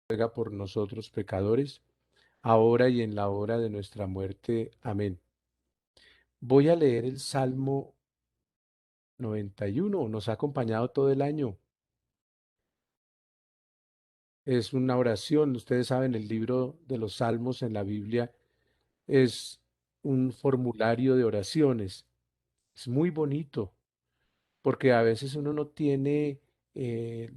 ruega por nosotros pecadores, ahora y en la hora de nuestra muerte. Amén. Voy a leer el Salmo 91, nos ha acompañado todo el año. Es una oración, ustedes saben, el libro de los Salmos en la Biblia es un formulario de oraciones. Es muy bonito, porque a veces uno no tiene eh,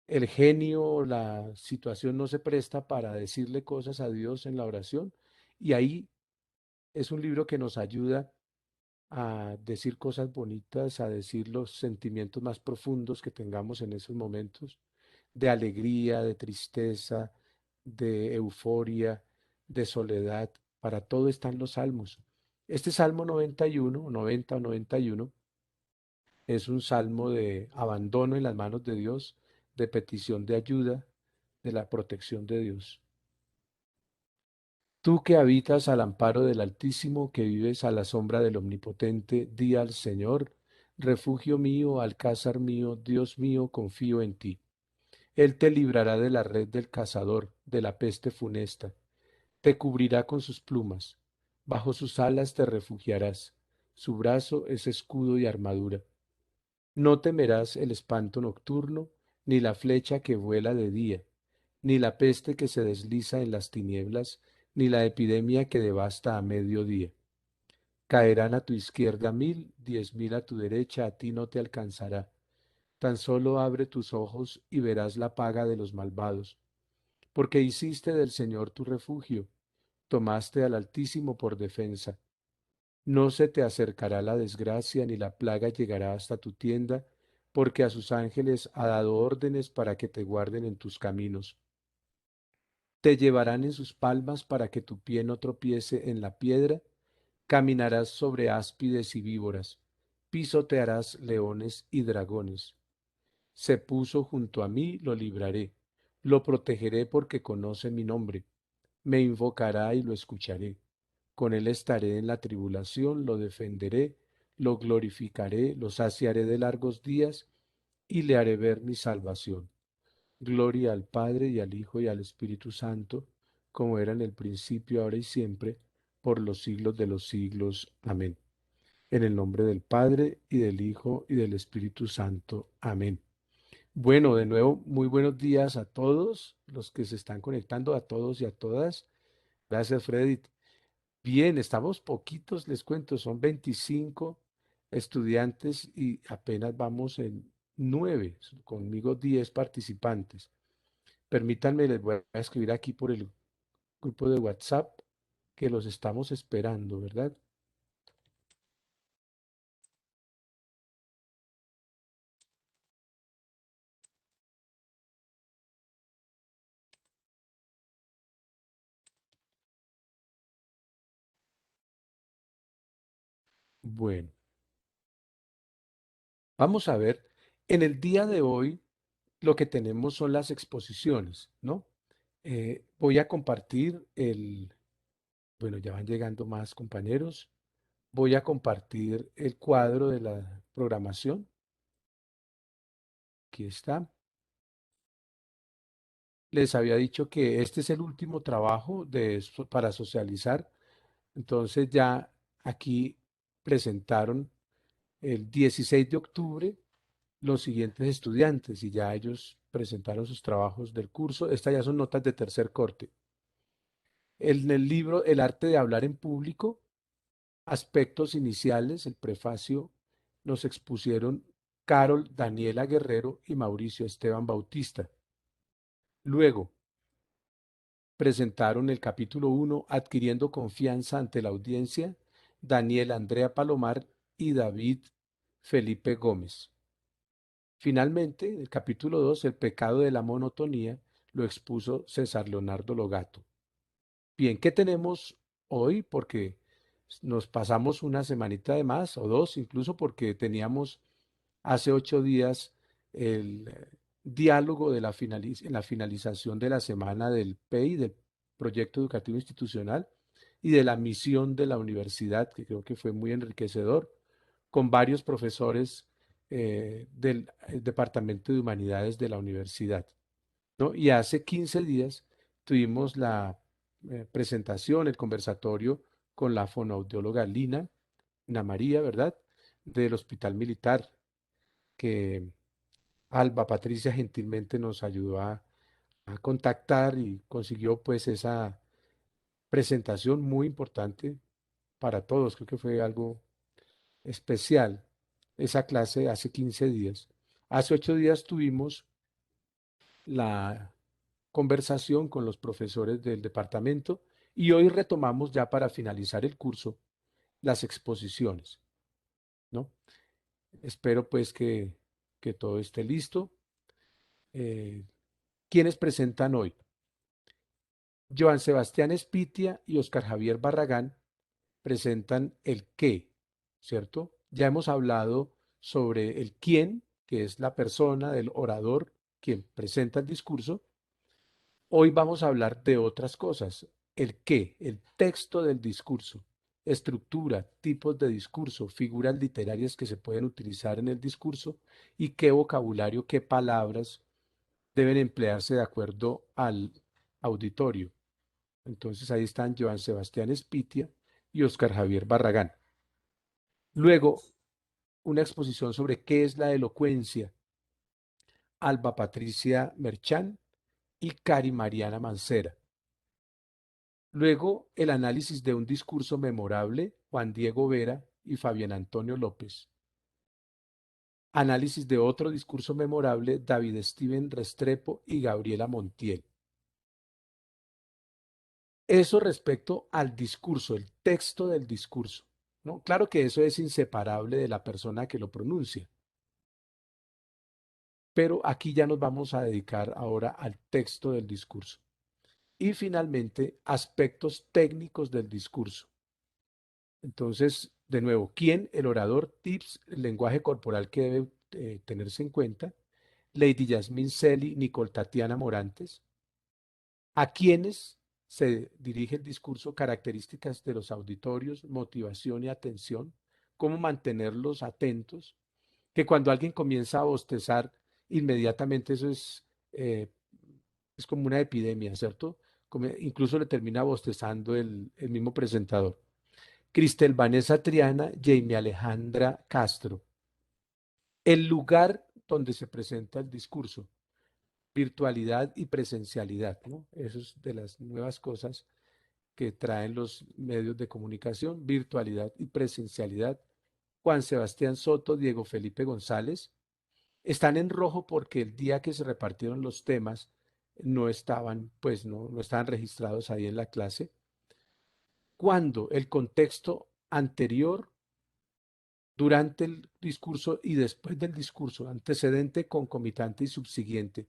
el genio, la situación no se presta para decirle cosas a Dios en la oración. Y ahí es un libro que nos ayuda a decir cosas bonitas, a decir los sentimientos más profundos que tengamos en esos momentos, de alegría, de tristeza, de euforia, de soledad. Para todo están los salmos. Este Salmo 91, 90 o 91, es un salmo de abandono en las manos de Dios, de petición de ayuda, de la protección de Dios. Tú que habitas al amparo del Altísimo, que vives a la sombra del Omnipotente, di al Señor, refugio mío, alcázar mío, Dios mío, confío en ti. Él te librará de la red del cazador, de la peste funesta, te cubrirá con sus plumas, bajo sus alas te refugiarás, su brazo es escudo y armadura. No temerás el espanto nocturno, ni la flecha que vuela de día, ni la peste que se desliza en las tinieblas, ni la epidemia que devasta a mediodía. Caerán a tu izquierda 1000, 10.000 a tu derecha, a ti no te alcanzará. Tan solo abre tus ojos y verás la paga de los malvados, porque hiciste del Señor tu refugio, tomaste al Altísimo por defensa. No se te acercará la desgracia, ni la plaga llegará hasta tu tienda, porque a sus ángeles ha dado órdenes para que te guarden en tus caminos. Te llevarán en sus palmas para que tu pie no tropiece en la piedra, caminarás sobre áspides y víboras, pisotearás leones y dragones. Se puso junto a mí, lo libraré, lo protegeré porque conoce mi nombre. Me invocará y lo escucharé. Con él estaré en la tribulación, lo defenderé, lo glorificaré, lo saciaré de largos días y le haré ver mi salvación. Gloria al Padre y al Hijo y al Espíritu Santo, como era en el principio, ahora y siempre, por los siglos de los siglos. Amén. En el nombre del Padre y del Hijo y del Espíritu Santo. Amén. Bueno, de nuevo, muy buenos días a todos los que se están conectando, a todos y a todas. Gracias, Freddy. Bien, estamos poquitos, les cuento, son 25 estudiantes y apenas vamos en 9, conmigo 10 participantes. Permítanme, les voy a escribir aquí por el grupo de WhatsApp que los estamos esperando, ¿verdad? Bueno, vamos a ver, en el día de hoy lo que tenemos son las exposiciones, ¿no? Voy a compartir bueno, ya van llegando más compañeros. Voy a compartir el cuadro de la programación. Aquí está. Les había dicho que este es el último trabajo para socializar. Entonces ya aquí presentaron el 16 de octubre los siguientes estudiantes y ya ellos presentaron sus trabajos del curso. Estas ya son notas de tercer corte. En el libro El arte de hablar en público, aspectos iniciales, el prefacio, nos expusieron Carol Daniela Guerrero y Mauricio Esteban Bautista. Luego presentaron el capítulo 1, Adquiriendo confianza ante la audiencia, Daniel Andrea Palomar y David Felipe Gómez. Finalmente, el capítulo 2, El pecado de la monotonía, lo expuso César Leonardo Logato. Bien, ¿qué tenemos hoy? Porque nos pasamos una semanita de más, o dos, incluso porque teníamos hace 8 días el diálogo de en la finalización de la semana del PEI, del Proyecto Educativo Institucional, y de la misión de la universidad, que creo que fue muy enriquecedor, con varios profesores del Departamento de Humanidades de la universidad. ¿no? Y hace 15 días tuvimos la presentación, el conversatorio con la fonoaudióloga Lina María, ¿verdad? Del Hospital Militar, que Alba Patricia gentilmente nos ayudó a contactar y consiguió pues esa presentación muy importante para todos. Creo que fue algo especial esa clase hace 15 días. Hace 8 días tuvimos la conversación con los profesores del departamento y hoy retomamos ya para finalizar el curso las exposiciones, ¿no? Espero pues que todo esté listo. Eh, ¿Quiénes presentan hoy? Joan Sebastián Espitia y Oscar Javier Barragán presentan el qué, ¿cierto? Ya hemos hablado sobre el quién, que es la persona del orador quien presenta el discurso. Hoy vamos a hablar de otras cosas. El qué, el texto del discurso, estructura, tipos de discurso, figuras literarias que se pueden utilizar en el discurso y qué vocabulario, qué palabras deben emplearse de acuerdo al auditorio. Entonces ahí están Joan Sebastián Espitia y Oscar Javier Barragán. Luego, una exposición sobre qué es la elocuencia, Alba Patricia Merchán y Cari Mariana Mancera. Luego, el análisis de un discurso memorable, Juan Diego Vera y Fabián Antonio López. Análisis de otro discurso memorable, David Steven Restrepo y Gabriela Montiel. Eso respecto al discurso, el texto del discurso, ¿no? Claro que eso es inseparable de la persona que lo pronuncia, pero aquí ya nos vamos a dedicar ahora al texto del discurso. Y finalmente, aspectos técnicos del discurso. Entonces, de nuevo, ¿quién? El orador, tips, el lenguaje corporal que debe tenerse en cuenta. Lady Yasmín Celi, Nicole Tatiana Morantes. ¿A quiénes se dirige el discurso? Características de los auditorios, motivación y atención. ¿Cómo mantenerlos atentos? Que cuando alguien comienza a bostezar, inmediatamente eso es como una epidemia, ¿cierto? Incluso le termina bostezando el mismo presentador. Cristel Vanessa Triana, Jamie Alejandra Castro. El lugar donde se presenta el discurso, virtualidad y presencialidad, ¿no? Eso es de las nuevas cosas que traen los medios de comunicación, virtualidad y presencialidad. Juan Sebastián Soto, Diego Felipe González, están en rojo porque el día que se repartieron los temas no estaban, pues no estaban registrados ahí en la clase. Cuando el contexto anterior, durante el discurso y después del discurso, antecedente, concomitante y subsiguiente.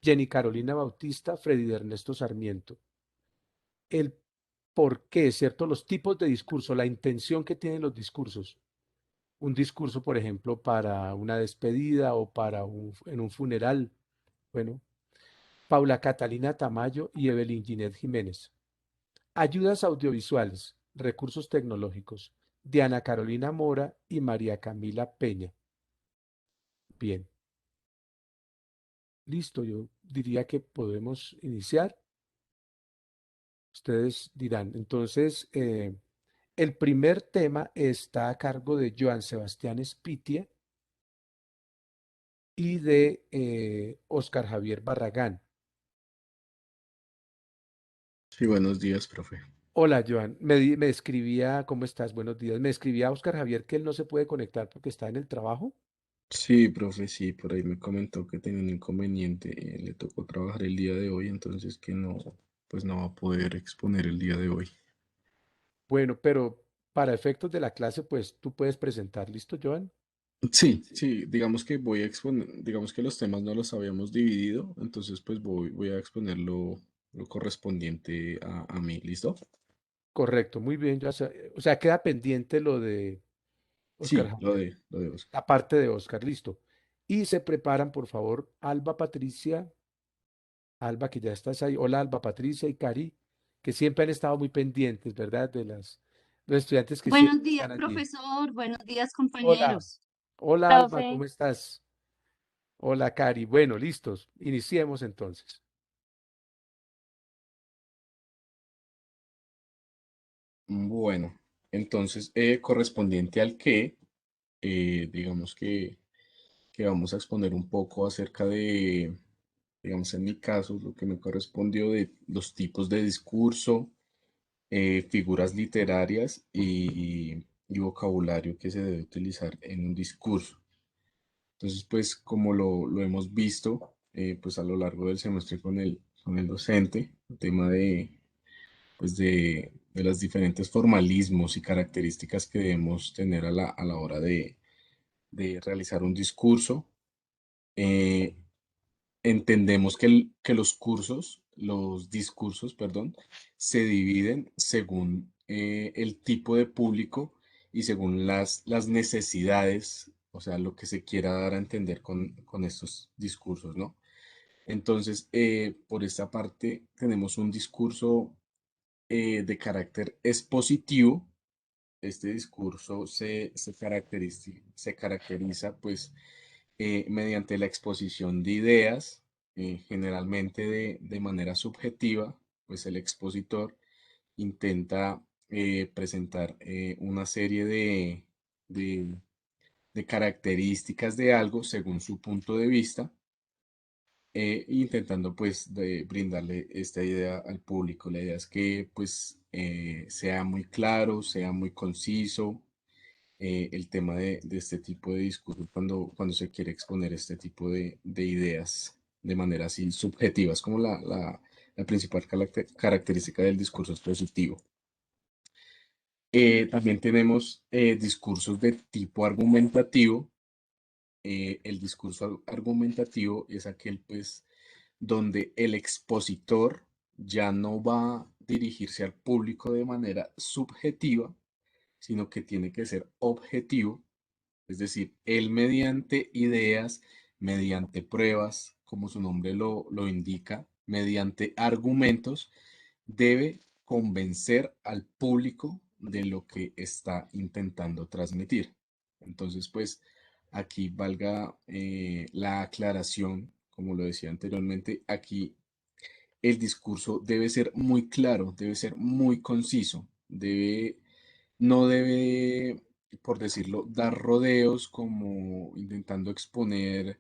Jenny Carolina Bautista, Freddy Ernesto Sarmiento. El por qué, ¿cierto? Los tipos de discurso, la intención que tienen los discursos. Un discurso, por ejemplo, para una despedida o en un funeral. Bueno, Paula Catalina Tamayo y Evelyn Ginette Jiménez. Ayudas audiovisuales, recursos tecnológicos. Diana Carolina Mora y María Camila Peña. Bien, listo, yo diría que podemos iniciar. Ustedes dirán. Entonces, el primer tema está a cargo de Joan Sebastián Espitia y de Oscar Javier Barragán. Sí, buenos días, profe. Hola, Joan. Me escribía, ¿cómo estás? Buenos días. Me escribía Oscar Javier que él no se puede conectar porque está en el trabajo. Sí, profe, sí, por ahí me comentó que tenía un inconveniente, le tocó trabajar el día de hoy, entonces que no, pues no va a poder exponer el día de hoy. Bueno, pero para efectos de la clase, pues tú puedes presentar. ¿Listo, Joan? Sí, sí, digamos que voy a exponer, digamos que los temas no los habíamos dividido, entonces pues voy a exponer lo correspondiente a mí, ¿listo? Correcto, muy bien. O sea, queda pendiente lo de Oscar Sí, Javier. lo de Oscar. La parte de Oscar, listo. Y se preparan, por favor, Alba Patricia, Alba, que ya estás ahí. Hola, Alba Patricia y Cari, que siempre han estado muy pendientes, ¿verdad? Los estudiantes que Buenos siempre días, están allí. profesor. Buenos días, Hola, compañeros. hola, Alba, Profe, ¿cómo estás? Hola, Cari. Bueno, listos. Iniciemos entonces. Bueno, entonces, correspondiente al que, digamos que vamos a exponer un poco acerca de, digamos, en mi caso, lo que me correspondió de los tipos de discurso, figuras literarias y vocabulario que se debe utilizar en un discurso. Entonces, pues, como lo hemos visto, pues a lo largo del semestre con el docente, el tema pues de los diferentes formalismos y características que debemos tener a la hora de realizar un discurso. Eh, Entendemos que los discursos, perdón, se dividen según el tipo de público y según las necesidades, o sea, lo que se quiera dar a entender con estos discursos, ¿no? Entonces, por esta parte, tenemos un discurso de carácter expositivo. Este discurso se caracteriza pues mediante la exposición de ideas, generalmente de manera subjetiva, pues el expositor intenta presentar una serie de, de características de algo según su punto de vista, intentando pues de brindarle esta idea al público. La idea es que pues sea muy claro, sea muy conciso el tema de este tipo de discurso cuando se quiere exponer este tipo de ideas de manera así subjetiva. Es como la principal característica del discurso expositivo. También tenemos discursos de tipo argumentativo. El discurso argumentativo es aquel pues donde el expositor ya no va a dirigirse al público de manera subjetiva, sino que tiene que ser objetivo. Es decir, él mediante ideas, mediante pruebas, como su nombre lo indica, mediante argumentos, debe convencer al público de lo que está intentando transmitir. Entonces, pues aquí valga la aclaración, como lo decía anteriormente, aquí el discurso debe ser muy claro, debe ser muy conciso, no debe, por decirlo, dar rodeos como intentando exponer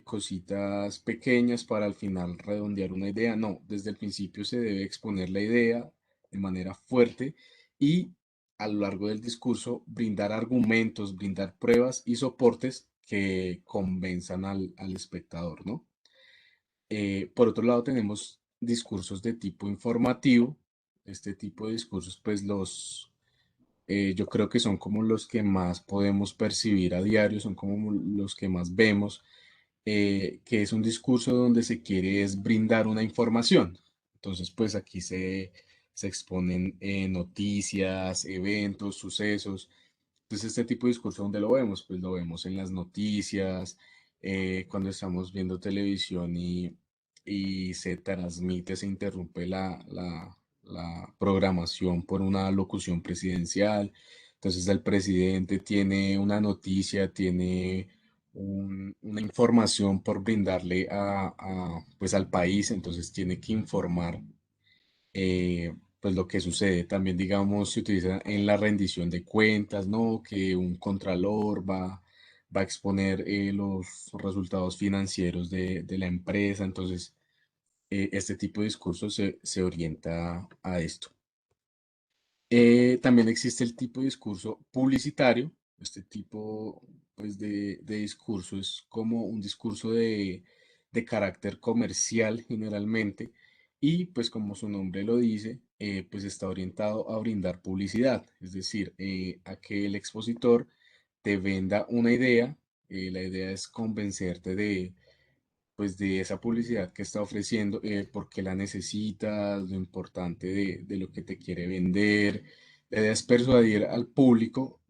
cositas pequeñas para al final redondear una idea. No, desde el principio se debe exponer la idea de manera fuerte y a lo largo del discurso brindar argumentos, brindar pruebas y soportes que convenzan al espectador, ¿no? Por otro lado, tenemos discursos de tipo informativo. Este tipo de discursos, pues yo creo que son como los que más podemos percibir a diario, son como los que más vemos, que es un discurso donde se quiere es brindar una información. Entonces, pues aquí se exponen noticias, eventos, sucesos. Entonces, este tipo de discurso, ¿dónde lo vemos? Pues lo vemos en las noticias, cuando estamos viendo televisión y se transmite, se interrumpe la programación por una locución presidencial. Entonces, el presidente tiene una noticia, tiene una información por brindarle pues al país, entonces tiene que informar pues lo que sucede. También, digamos, se utiliza en la rendición de cuentas, ¿no? Que un contralor va a exponer los resultados financieros de la empresa. Entonces, este tipo de discurso se orienta a esto. También existe el tipo de discurso publicitario. Este tipo pues, de discurso es como un discurso de carácter comercial generalmente y pues como su nombre lo dice, pues está orientado a brindar publicidad, es decir, a que el expositor te venda una idea. La idea es convencerte pues de esa publicidad que está ofreciendo, por qué la necesitas, lo importante de lo que te quiere vender. La idea es persuadir al público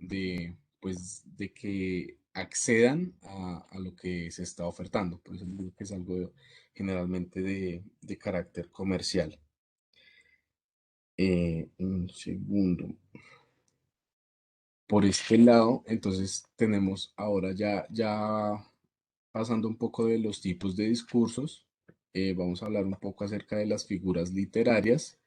pues, de que accedan a lo que se está ofertando. Por eso digo que es algo generalmente de carácter comercial. Un segundo. Por este lado, entonces tenemos ahora ya pasando un poco de los tipos de discursos, vamos a hablar un poco acerca de las figuras literarias.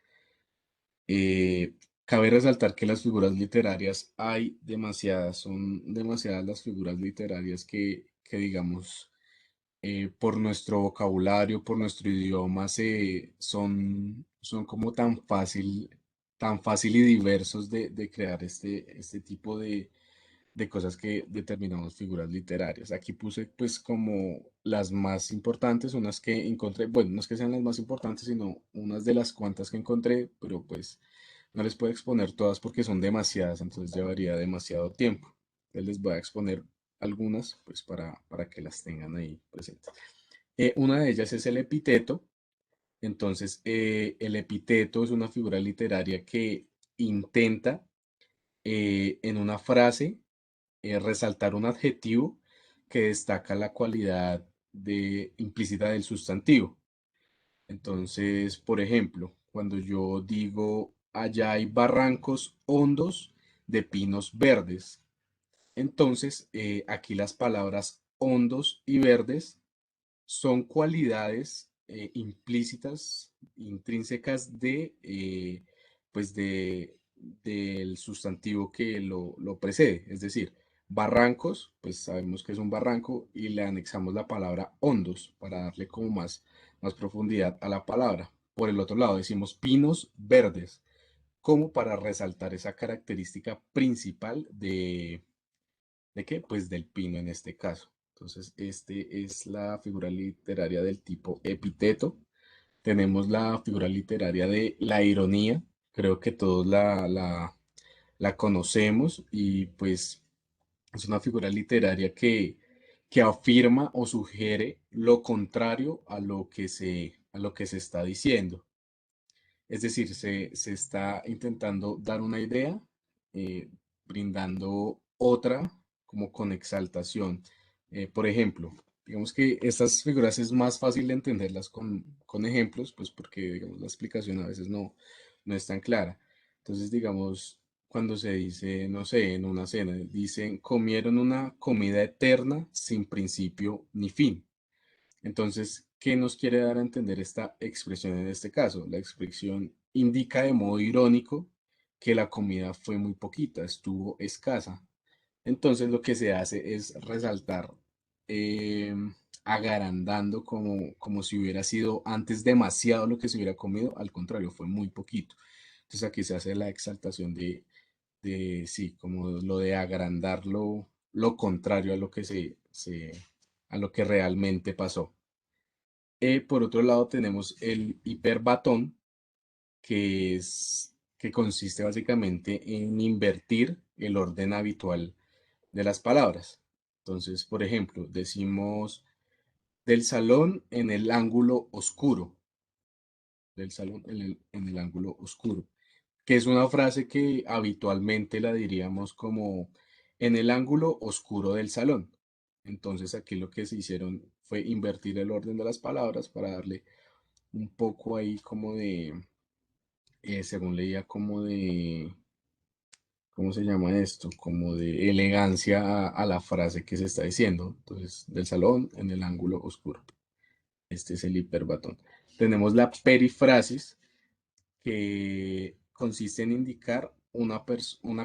Eh, Cabe resaltar que las figuras literarias hay demasiadas, son demasiadas las figuras literarias que digamos, por nuestro vocabulario, por nuestro idioma, son como tan fácil y diversos de crear este tipo de cosas que determinamos figuras literarias. Aquí puse pues como las más importantes, unas que encontré, bueno, no es que sean las más importantes, sino unas de las cuantas que encontré, pero pues no les puedo exponer todas porque son demasiadas, entonces llevaría demasiado tiempo. Entonces les voy a exponer algunas pues para que las tengan ahí presentes. Una de ellas es el epíteto. Entonces, el epíteto es una figura literaria que intenta en una frase resaltar un adjetivo que destaca la cualidad implícita del sustantivo. Entonces, por ejemplo, cuando yo digo, allá hay barrancos hondos de pinos verdes, entonces aquí las palabras hondos y verdes son cualidades implícitas, intrínsecas del sustantivo que lo precede. Es decir, barrancos, pues sabemos que es un barranco y le anexamos la palabra hondos para darle como más profundidad a la palabra. Por el otro lado, decimos pinos verdes, como para resaltar esa característica principal ¿de qué? Pues del pino en este caso. Entonces, este es la figura literaria del tipo epíteto. Tenemos la figura literaria de la ironía. Creo que todos la conocemos y pues es una figura literaria que afirma o sugiere lo contrario a lo que se está diciendo. Es decir, se está intentando dar una idea, eh, brindando otra como con exaltación. Por ejemplo, digamos que estas figuras es más fácil de entenderlas con ejemplos, pues porque digamos, la explicación a veces no es tan clara. Entonces, digamos, cuando se dice, no sé, en una cena, dicen, comieron una comida eterna sin principio ni fin. Entonces, ¿qué nos quiere dar a entender esta expresión en este caso? La expresión indica de modo irónico que la comida fue muy poquita, estuvo escasa. Entonces, lo que se hace es resaltar, eh, agrandando como si hubiera sido antes demasiado lo que se hubiera comido, al contrario, fue muy poquito. Entonces, aquí se hace la exaltación sí, como lo de agrandar lo contrario a lo que a lo que realmente pasó. Por otro lado, tenemos el hiperbatón, que consiste básicamente en invertir el orden habitual de las palabras. Entonces, por ejemplo, decimos del salón en el ángulo oscuro, del salón en el ángulo oscuro, que es una frase que habitualmente la diríamos como en el ángulo oscuro del salón. Entonces, aquí lo que se hicieron fue invertir el orden de las palabras para darle un poco ahí como según leía, como ¿cómo se llama esto? Como de elegancia a la frase que se está diciendo. Entonces, del salón en el ángulo oscuro. Este es el hiperbatón. Tenemos la perifrasis, que consiste en indicar una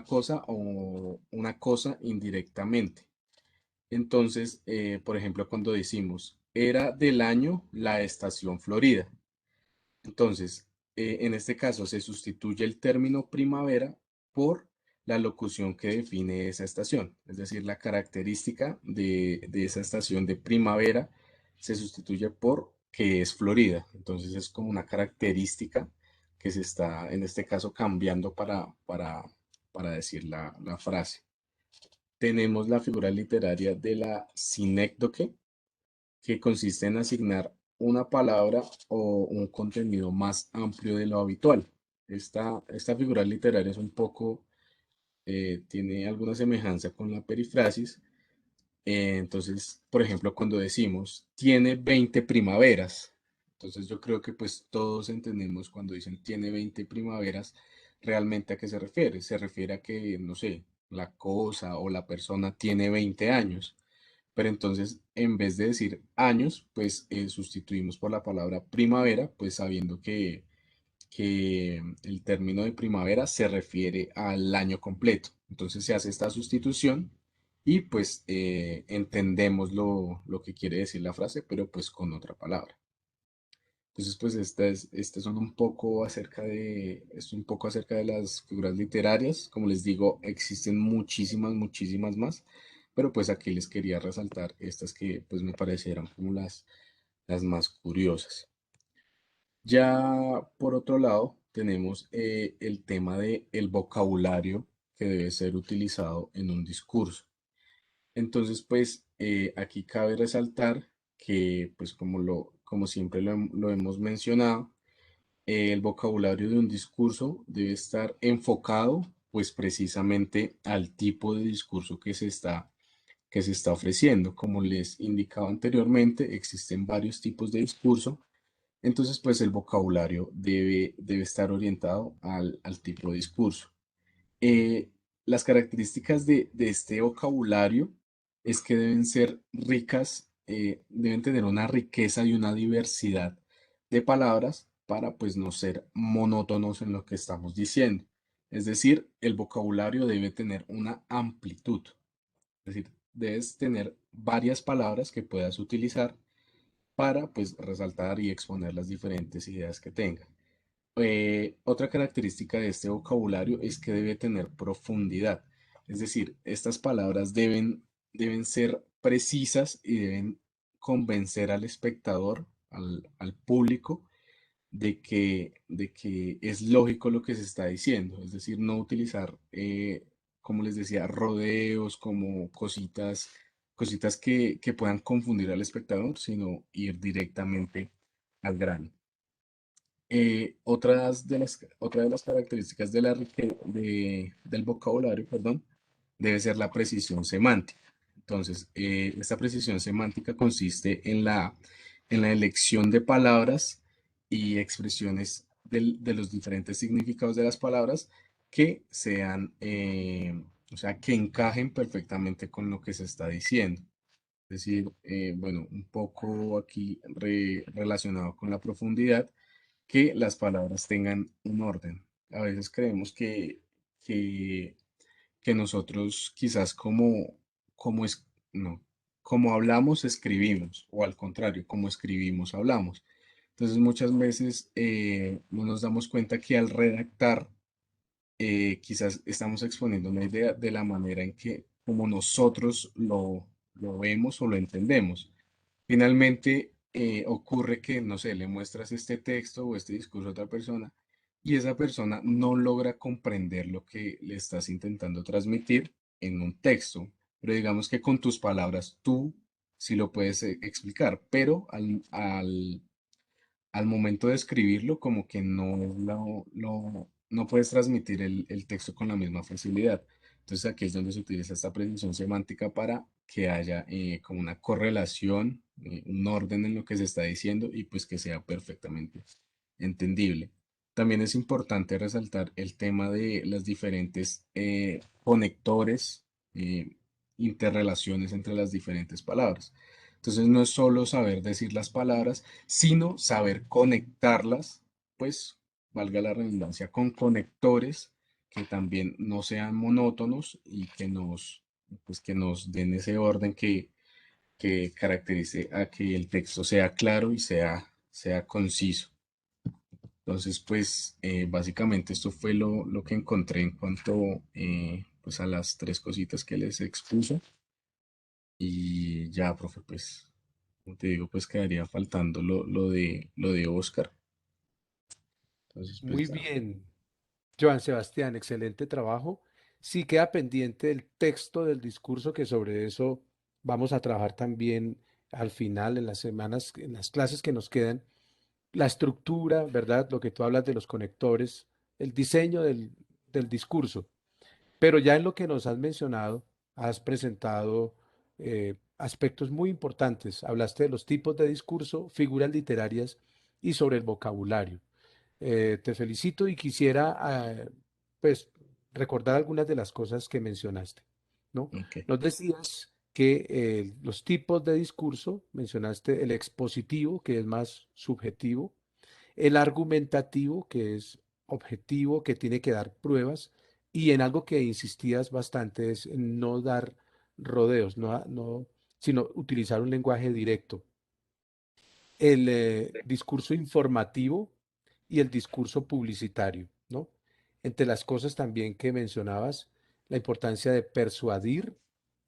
cosa o una cosa indirectamente. Entonces, por ejemplo, cuando decimos, era del año la estación Florida. Entonces, en este caso se sustituye el término primavera por la locución que define esa estación, es decir, la característica de esa estación de primavera se sustituye por que es Florida. Entonces es como una característica que se está, en este caso, cambiando para decir la frase. Tenemos la figura literaria de la sinécdoque, que consiste en asignar una palabra o un contenido más amplio de lo habitual. Esta figura literaria es un poco, tiene alguna semejanza con la perifrasis. Entonces, por ejemplo, cuando decimos, tiene 20 primaveras, entonces yo creo que pues todos entendemos cuando dicen tiene 20 primaveras, realmente a qué se refiere. Se refiere a que, no sé, la cosa o la persona tiene 20 años. pero entonces en vez de decir años, pues sustituimos por la palabra primavera, pues sabiendo que el término de primavera se refiere al año completo. Entonces se hace esta sustitución y pues entendemos lo que quiere decir la frase, pero pues con otra palabra. Entonces, pues estas son un poco es un poco acerca de las figuras literarias. Como les digo, existen muchísimas, muchísimas más, pero pues aquí les quería resaltar estas que pues me parecieron como las más curiosas. Ya por otro lado, tenemos el tema de el vocabulario que debe ser utilizado en un discurso. Entonces, pues aquí cabe resaltar que, pues como siempre lo hemos mencionado, el vocabulario de un discurso debe estar enfocado, pues precisamente al tipo de discurso que se está ofreciendo. Como les indicaba anteriormente, existen varios tipos de discurso, entonces, pues el vocabulario debe estar orientado al tipo de discurso. Eh, las características de este vocabulario es que deben ser ricas, deben tener una riqueza y una diversidad de palabras para pues no ser monótonos en lo que estamos diciendo. Es decir, el vocabulario debe tener una amplitud. Es decir, debes tener varias palabras que puedas utilizar para pues resaltar y exponer las diferentes ideas que tenga. Otra característica de este vocabulario es que debe tener profundidad, es decir, estas palabras deben ser precisas y deben convencer al espectador, al público, de que es lógico lo que se está diciendo, es decir, no utilizar, como les decía, rodeos, como cositas que puedan confundir al espectador, sino ir directamente al grano. Otra de las características del vocabulario, perdón, debe ser la precisión semántica. Entonces, esta precisión semántica consiste en la elección de palabras y expresiones de los diferentes significados de las palabras que sean, o sea, que encajen perfectamente con lo que se está diciendo. Es decir, bueno, un poco aquí relacionado con la profundidad, que las palabras tengan un orden. A veces creemos que, que nosotros quizás como es, no, como hablamos, escribimos, o al contrario, como escribimos, hablamos. Entonces muchas veces no nos damos cuenta que al redactar quizás estamos exponiendo una idea de la manera en que como nosotros lo vemos o lo entendemos. Finalmente, ocurre que, no sé, le muestras este texto o este discurso a otra persona y esa persona no logra comprender lo que le estás intentando transmitir en un texto. Pero digamos que con tus palabras tú sí lo puedes explicar, pero al momento de escribirlo, como que no puedes transmitir el texto con la misma facilidad. Entonces aquí es donde se utiliza esta precisión semántica para que haya como una correlación, un orden en lo que se está diciendo y pues que sea perfectamente entendible. También es importante resaltar el tema de las diferentes conectores, eh, interrelaciones entre las diferentes palabras. Entonces no es solo saber decir las palabras, sino saber conectarlas, pues valga la redundancia, con conectores que también no sean monótonos y pues, que nos den ese orden que caracterice a que el texto sea claro y sea conciso. Entonces, pues básicamente esto fue lo que encontré en cuanto pues a las tres cositas que les expuso. Y ya, profe, pues, como te digo, pues quedaría faltando lo de Oscar. Entonces, pues Muy ya. bien, Joan Sebastián, excelente trabajo. Sí queda pendiente el texto del discurso, que sobre eso vamos a trabajar también al final, en las semanas, en las clases que nos quedan. La estructura, ¿verdad? Lo que tú hablas de los conectores, el diseño del discurso. Pero ya en lo que nos has mencionado, has presentado aspectos muy importantes. Hablaste de los tipos de discurso, figuras literarias y sobre el vocabulario. Te felicito y quisiera, pues, recordar algunas de las cosas que mencionaste, ¿no? Ok. Nos decías que los tipos de discurso, mencionaste el expositivo, que es más subjetivo, el argumentativo, que es objetivo, que tiene que dar pruebas, y en algo que insistías bastante es en no dar rodeos, sino utilizar un lenguaje directo. El discurso informativo y el discurso publicitario, ¿no? Entre las cosas también que mencionabas, la importancia de persuadir,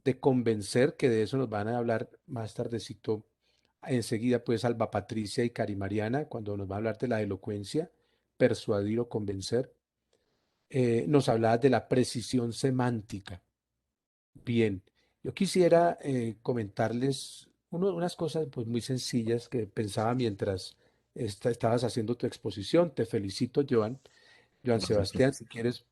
de convencer, que de eso nos van a hablar más tardecito, enseguida, pues Alba Patricia y Cari Mariana, cuando nos va a hablar de la elocuencia, persuadir o convencer. Nos hablabas de la precisión semántica. Bien, yo quisiera comentarles unas cosas pues, muy sencillas que pensaba mientras estabas haciendo tu exposición. Te felicito, Joan. Joan Gracias, Sebastián, profesor. si quieres,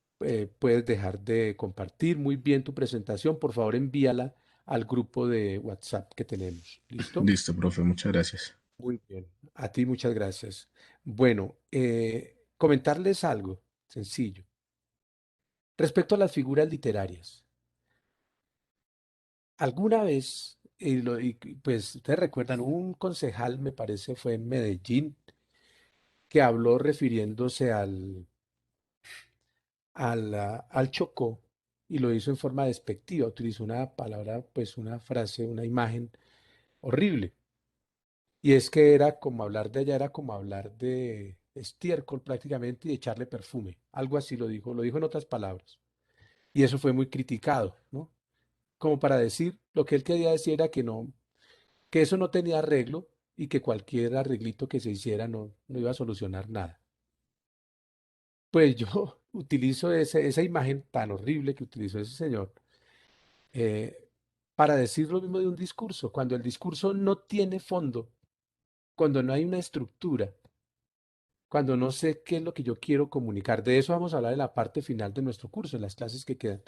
puedes dejar de compartir muy bien tu presentación. Por favor, envíala al grupo de WhatsApp que tenemos. ¿Listo? Listo, profe, muchas gracias. Muy bien. A ti muchas gracias. Bueno, comentarles algo sencillo. Respecto a las figuras literarias. Alguna vez, pues ustedes recuerdan, un concejal, me parece, fue en Medellín, que habló refiriéndose al Chocó y lo hizo en forma despectiva, utilizó una palabra, pues una frase, una imagen horrible. Y es que era como hablar de allá, era como hablar de estiércol prácticamente y echarle perfume. Algo así lo dijo en otras palabras. Y eso fue muy criticado, ¿no? Como para decir, lo que él quería decir era que no, que eso no tenía arreglo y que cualquier arreglito que se hiciera no iba a solucionar nada. Pues yo utilizo esa imagen tan horrible que utilizó ese señor eh, para decir lo mismo de un discurso. Cuando el discurso no tiene fondo, cuando no hay una estructura, cuando no sé qué es lo que yo quiero comunicar. De eso vamos a hablar en la parte final de nuestro curso, en las clases que quedan,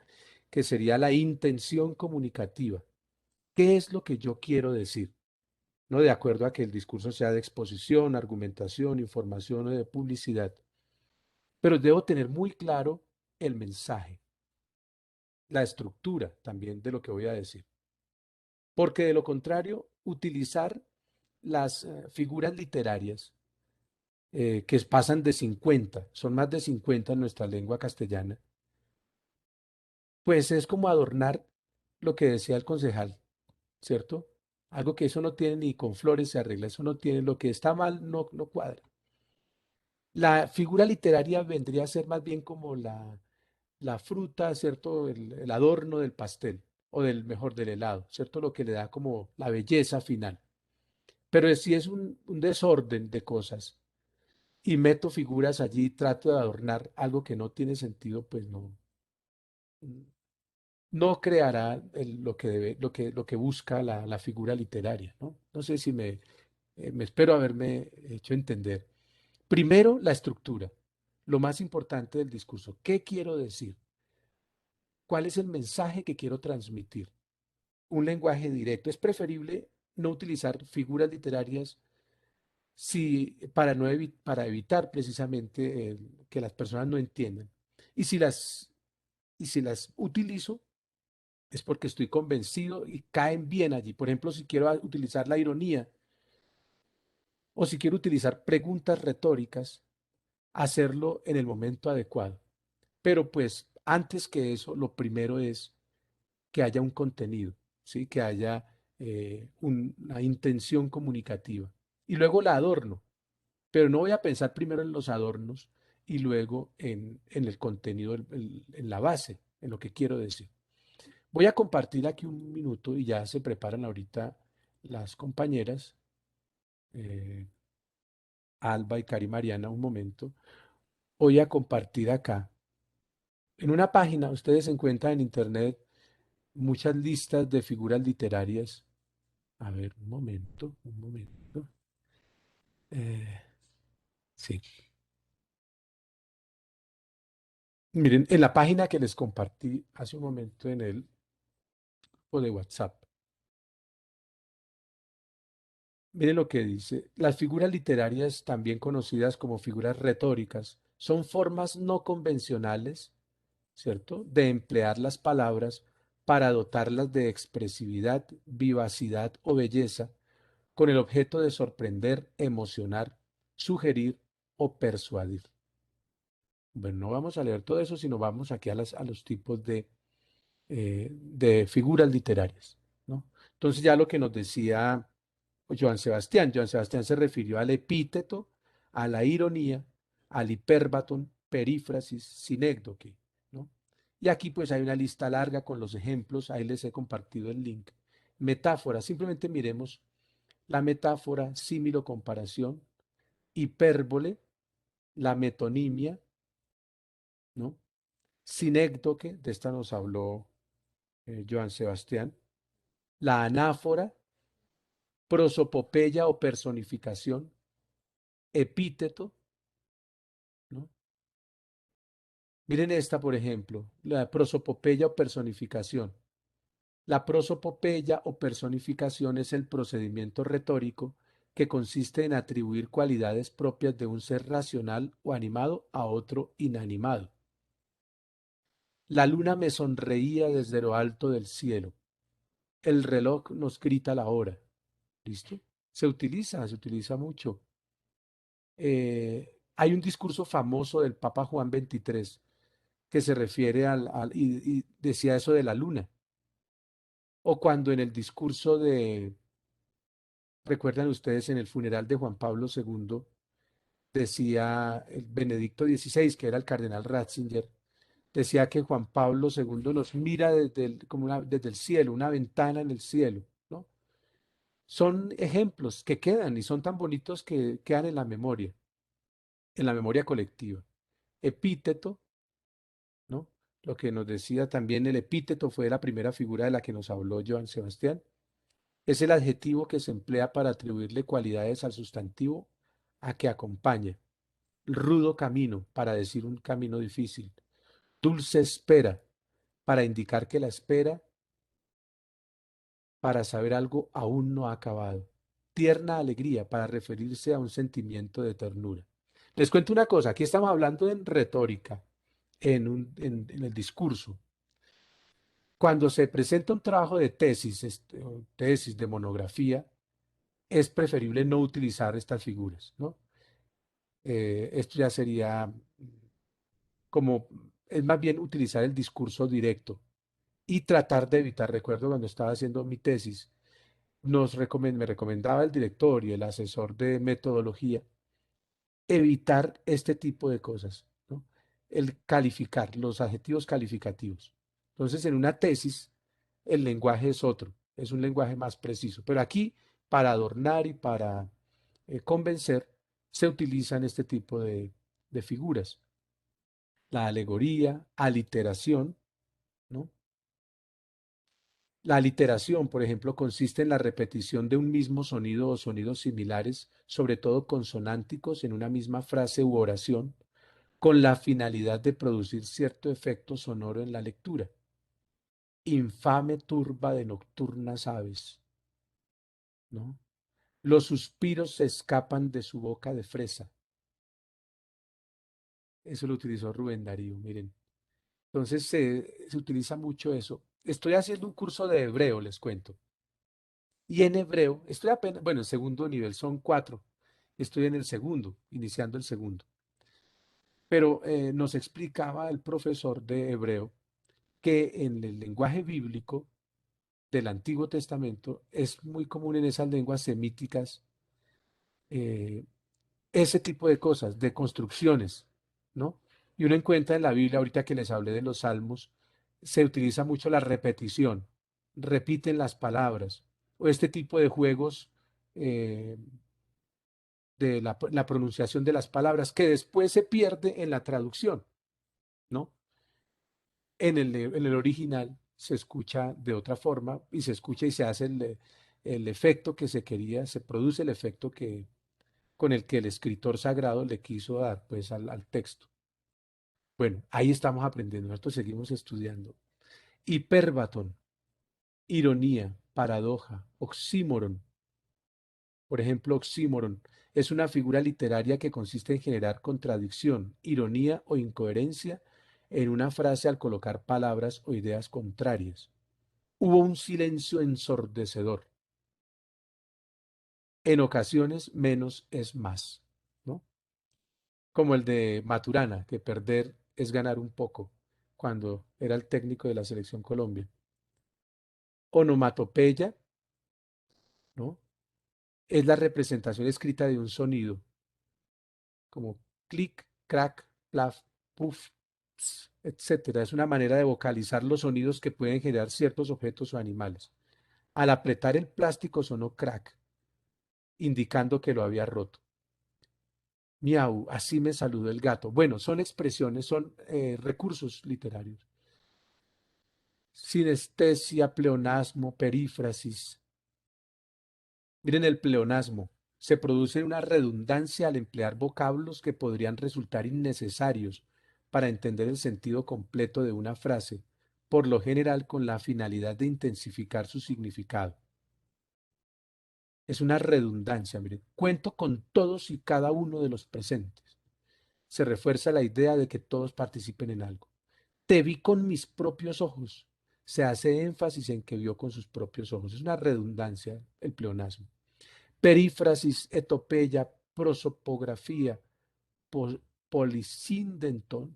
que sería la intención comunicativa. ¿Qué es lo que yo quiero decir? ¿No? De acuerdo a que el discurso sea de exposición, argumentación, información o de publicidad. Pero debo tener muy claro el mensaje, la estructura también de lo que voy a decir. Porque de lo contrario, utilizar las figuras literarias que pasan de 50, son más de 50 en nuestra lengua castellana, pues es como adornar lo que decía el concejal, ¿cierto? Algo que eso no tiene ni con flores se arregla, eso no tiene, lo que está mal no cuadra. La figura literaria vendría a ser más bien como la fruta, ¿cierto? El adorno del pastel o del mejor del helado, ¿cierto? Lo que le da como la belleza final. Pero si es un desorden de cosas y meto figuras allí, trato de adornar algo que no tiene sentido, pues no creará lo que debe, lo que busca la figura literaria, ¿no? No sé si me espero haberme hecho entender. Primero, la estructura, lo más importante del discurso. ¿Qué quiero decir? ¿Cuál es el mensaje que quiero transmitir? Un lenguaje directo. Es preferible no utilizar figuras literarias para, para evitar precisamente que las personas no entiendan. Y y si las utilizo, es porque estoy convencido y caen bien allí. Por ejemplo, si quiero utilizar la ironía o si quiero utilizar preguntas retóricas, hacerlo en el momento adecuado. Pero pues antes que eso, lo primero es que haya un contenido, ¿sí? Que haya una intención comunicativa. Y luego la adorno, pero no voy a pensar primero en los adornos y luego en el contenido, en la base, en lo que quiero decir. Voy a compartir aquí un minuto y ya se preparan ahorita las compañeras, eh, Alba y Cari Mariana, un momento. Voy a compartir acá. En una página, ustedes encuentran en internet muchas listas de figuras literarias. A ver, un momento, un momento. Eh, sí. Miren, en la página que les compartí hace un momento en el o de WhatsApp, miren lo que dice. Las figuras literarias, también conocidas como figuras retóricas, son formas no convencionales, ¿cierto?, de emplear las palabras para dotarlas de expresividad, vivacidad o belleza, con el objeto de sorprender, emocionar, sugerir o persuadir. Bueno, no vamos a leer todo eso, sino vamos aquí a los tipos de figuras literarias, ¿no? Entonces ya lo que nos decía Joan Sebastián se refirió al epíteto, a la ironía, al hipérbaton, perífrasis, sinécdoque, ¿no? Y aquí pues hay una lista larga con los ejemplos, ahí les he compartido el link. Metáfora, simplemente miremos la metáfora, símilo, comparación, hipérbole, la metonimia, ¿no? Sinécdoque, de esta nos habló Joan Sebastián, la anáfora, prosopopeya o personificación, epíteto, ¿no? Miren esta, por ejemplo, la prosopopeya o personificación. La prosopopeya o personificación es el procedimiento retórico que consiste en atribuir cualidades propias de un ser racional o animado a otro inanimado. La luna me sonreía desde lo alto del cielo. El reloj nos grita la hora. ¿Listo? Se utiliza mucho. Hay un discurso famoso del Papa Juan XXIII que se refiere y decía eso de la luna. O cuando en el discurso recuerdan ustedes, en el funeral de Juan Pablo II, decía el Benedicto XVI, que era el cardenal Ratzinger, decía que Juan Pablo II nos mira desde el cielo, una ventana en el cielo, ¿no? Son ejemplos que quedan y son tan bonitos que quedan en la memoria colectiva. Epíteto, ¿no? Lo que nos decía también el epíteto fue la primera figura de la que nos habló Joan Sebastián. Es el adjetivo que se emplea para atribuirle cualidades al sustantivo a que acompaña. Rudo camino, para decir un camino difícil. Dulce espera, para indicar que la espera para saber algo aún no ha acabado. Tierna alegría, para referirse a un sentimiento de ternura. Les cuento una cosa, aquí estamos hablando en retórica, en el discurso. Cuando se presenta un trabajo de tesis, tesis de monografía, es preferible no utilizar estas figuras, ¿no? Esto ya sería como, es más bien utilizar el discurso directo y tratar de evitar, recuerdo cuando estaba haciendo mi tesis, me recomendaba el director y el asesor de metodología evitar este tipo de cosas, ¿no? El calificar, los adjetivos calificativos. Entonces, en una tesis, el lenguaje es otro, es un lenguaje más preciso. Pero aquí, para adornar y para convencer, se utilizan este tipo de figuras. La alegoría, aliteración, ¿no? La aliteración, por ejemplo, consiste en la repetición de un mismo sonido o sonidos similares, sobre todo consonánticos, en una misma frase u oración, con la finalidad de producir cierto efecto sonoro en la lectura. Infame turba de nocturnas aves, ¿no? Los suspiros se escapan de su boca de fresa. Eso lo utilizó Rubén Darío, miren. Entonces se utiliza mucho eso. Estoy haciendo un curso de hebreo, les cuento. Y en hebreo, estoy apenas, bueno, en segundo nivel son 4. Estoy en el segundo, iniciando el segundo. Pero nos explicaba el profesor de hebreo que en el lenguaje bíblico del Antiguo Testamento es muy común en esas lenguas semíticas eh, ese tipo de cosas, de construcciones, ¿no? Y uno encuentra en la Biblia, ahorita que les hablé de los salmos, se utiliza mucho la repetición, repiten las palabras, o este tipo de juegos eh, de la pronunciación de las palabras que después se pierde en la traducción, ¿no? En el original se escucha de otra forma y se escucha y se hace el efecto que se quería, se produce el efecto con el que el escritor sagrado le quiso dar pues al texto. Bueno, ahí estamos aprendiendo, nosotros seguimos estudiando. Hipérbaton, ironía, paradoja, oxímoron. Por ejemplo, oxímoron es una figura literaria que consiste en generar contradicción, ironía o incoherencia en una frase al colocar palabras o ideas contrarias. Hubo un silencio ensordecedor. En ocasiones, menos es más, ¿no? Como el de Maturana, que perder es ganar un poco, cuando era el técnico de la Selección Colombia. Onomatopeya, ¿no? Es la representación escrita de un sonido, como clic, crack, plaf, puff, ps, etcétera. Es una manera de vocalizar los sonidos que pueden generar ciertos objetos o animales. Al apretar el plástico sonó crack, indicando que lo había roto. Miau, así me saludó el gato. Bueno, son expresiones, son recursos literarios. Sinestesia, pleonasmo, perífrasis. Miren el pleonasmo. Se produce una redundancia al emplear vocablos que podrían resultar innecesarios para entender el sentido completo de una frase, por lo general con la finalidad de intensificar su significado. Es una redundancia, miren. Cuento con todos y cada uno de los presentes. Se refuerza la idea de que todos participen en algo. Te vi con mis propios ojos. Se hace énfasis en que vio con sus propios ojos. Es una redundancia el pleonasmo. Perífrasis, etopeya, prosopografía, polisíndeton,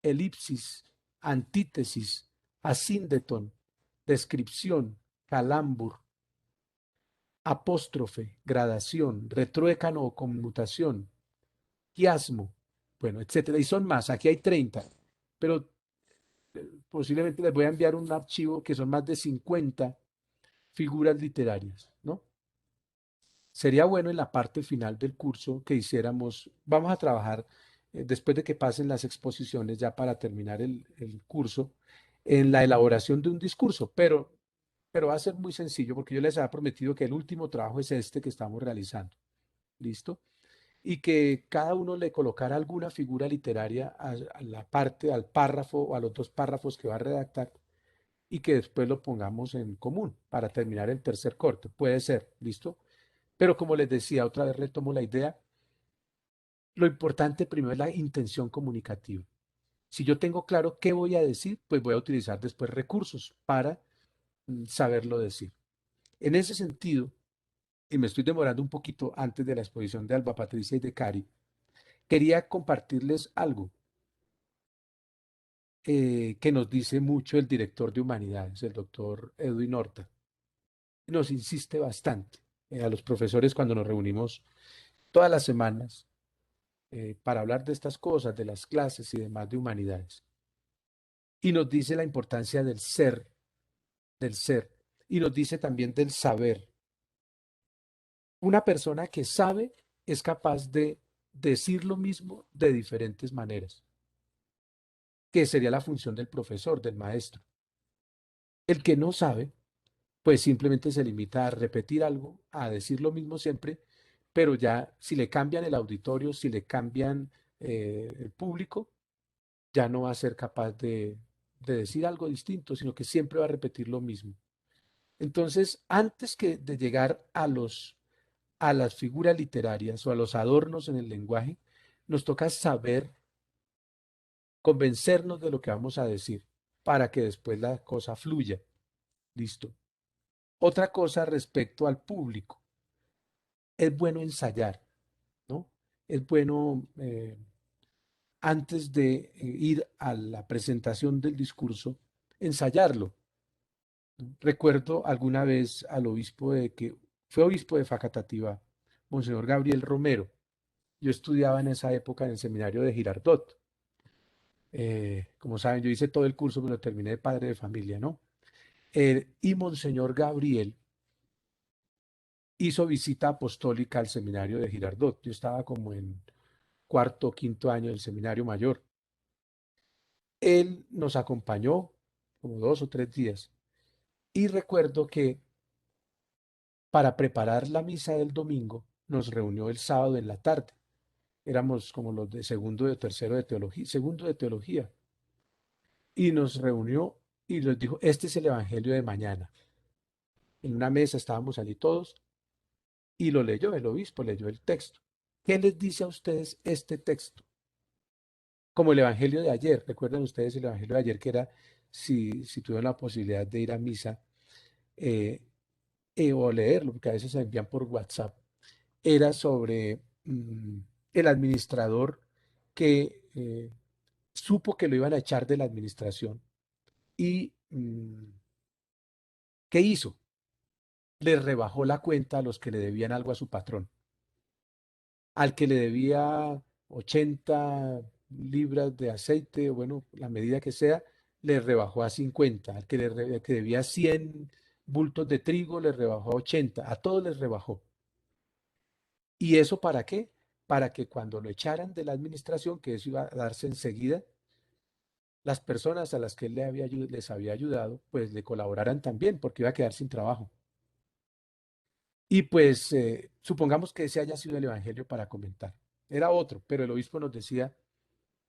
elipsis, antítesis, asíndeton, descripción, calambur, apóstrofe, gradación, retruécano o conmutación, quiasmo, bueno, etcétera. Y son más, aquí hay 30, pero posiblemente les voy a enviar un archivo que son más de 50 figuras literarias, ¿no? Sería bueno en la parte final del curso que hiciéramos, vamos a trabajar después de que pasen las exposiciones ya para terminar el curso, en la elaboración de un discurso, pero va a ser muy sencillo porque yo les había prometido que el último trabajo es este que estamos realizando. ¿Listo? Y que cada uno le colocara alguna figura literaria a la parte, al párrafo o a los dos párrafos que va a redactar y que después lo pongamos en común para terminar el tercer corte. Puede ser, ¿listo? Pero como les decía, otra vez retomo la idea, lo importante primero es la intención comunicativa. Si yo tengo claro qué voy a decir, pues voy a utilizar después recursos para saberlo decir. En ese sentido, y me estoy demorando un poquito antes de la exposición de Alba Patricia y de Cari, quería compartirles algo que nos dice mucho el director de humanidades, el doctor Edwin Horta. Nos insiste bastante a los profesores cuando nos reunimos todas las semanas para hablar de estas cosas, de las clases y demás de humanidades. Y nos dice la importancia del ser, y nos dice también del saber. Una persona que sabe es capaz de decir lo mismo de diferentes maneras, que sería la función del profesor, del maestro. El que no sabe, pues simplemente se limita a repetir algo, a decir lo mismo siempre, pero ya si le cambian el auditorio, si le cambian el público, ya no va a ser capaz de decir algo distinto, sino que siempre va a repetir lo mismo. Entonces, antes que de llegar a las figuras literarias o a los adornos en el lenguaje, nos toca saber convencernos de lo que vamos a decir para que después la cosa fluya. Listo. Otra cosa respecto al público. Es bueno ensayar, ¿no? Es bueno, antes de ir a la presentación del discurso, ensayarlo. Recuerdo alguna vez al obispo que fue obispo de Facatativá, Monseñor Gabriel Romero. Yo estudiaba en esa época en el seminario de Girardot. Como saben, yo hice todo el curso, pero terminé de padre de familia, ¿no? Y Monseñor Gabriel hizo visita apostólica al seminario de Girardot. Yo estaba como en cuarto o quinto año del seminario mayor. Él nos acompañó como 2 o 3 días. Y recuerdo que para preparar la misa del domingo nos reunió el sábado en la tarde. Éramos como los de segundo y tercero de teología, segundo de teología. Y nos reunió y nos dijo, este es el evangelio de mañana. En una mesa estábamos allí todos y lo leyó, el obispo leyó el texto. ¿Qué les dice a ustedes este texto? Como el evangelio de ayer, recuerdan ustedes el evangelio de ayer que era si tuve la posibilidad de ir a misa eh, o leerlo, porque a veces se envían por WhatsApp, era sobre el administrador que supo que lo iban a echar de la administración y ¿qué hizo? Le rebajó la cuenta a los que le debían algo a su patrón. Al que le debía 80 libras de aceite, bueno, la medida que sea, le rebajó a 50. Al que debía 100 bultos de trigo, le rebajó a 80. A todos les rebajó. ¿Y eso para qué? Para que cuando lo echaran de la administración, que eso iba a darse enseguida, las personas a las que él les había ayudado, pues le colaboraran también, porque iba a quedar sin trabajo. Y pues supongamos que ese haya sido el evangelio para comentar. Era otro, pero el obispo nos decía,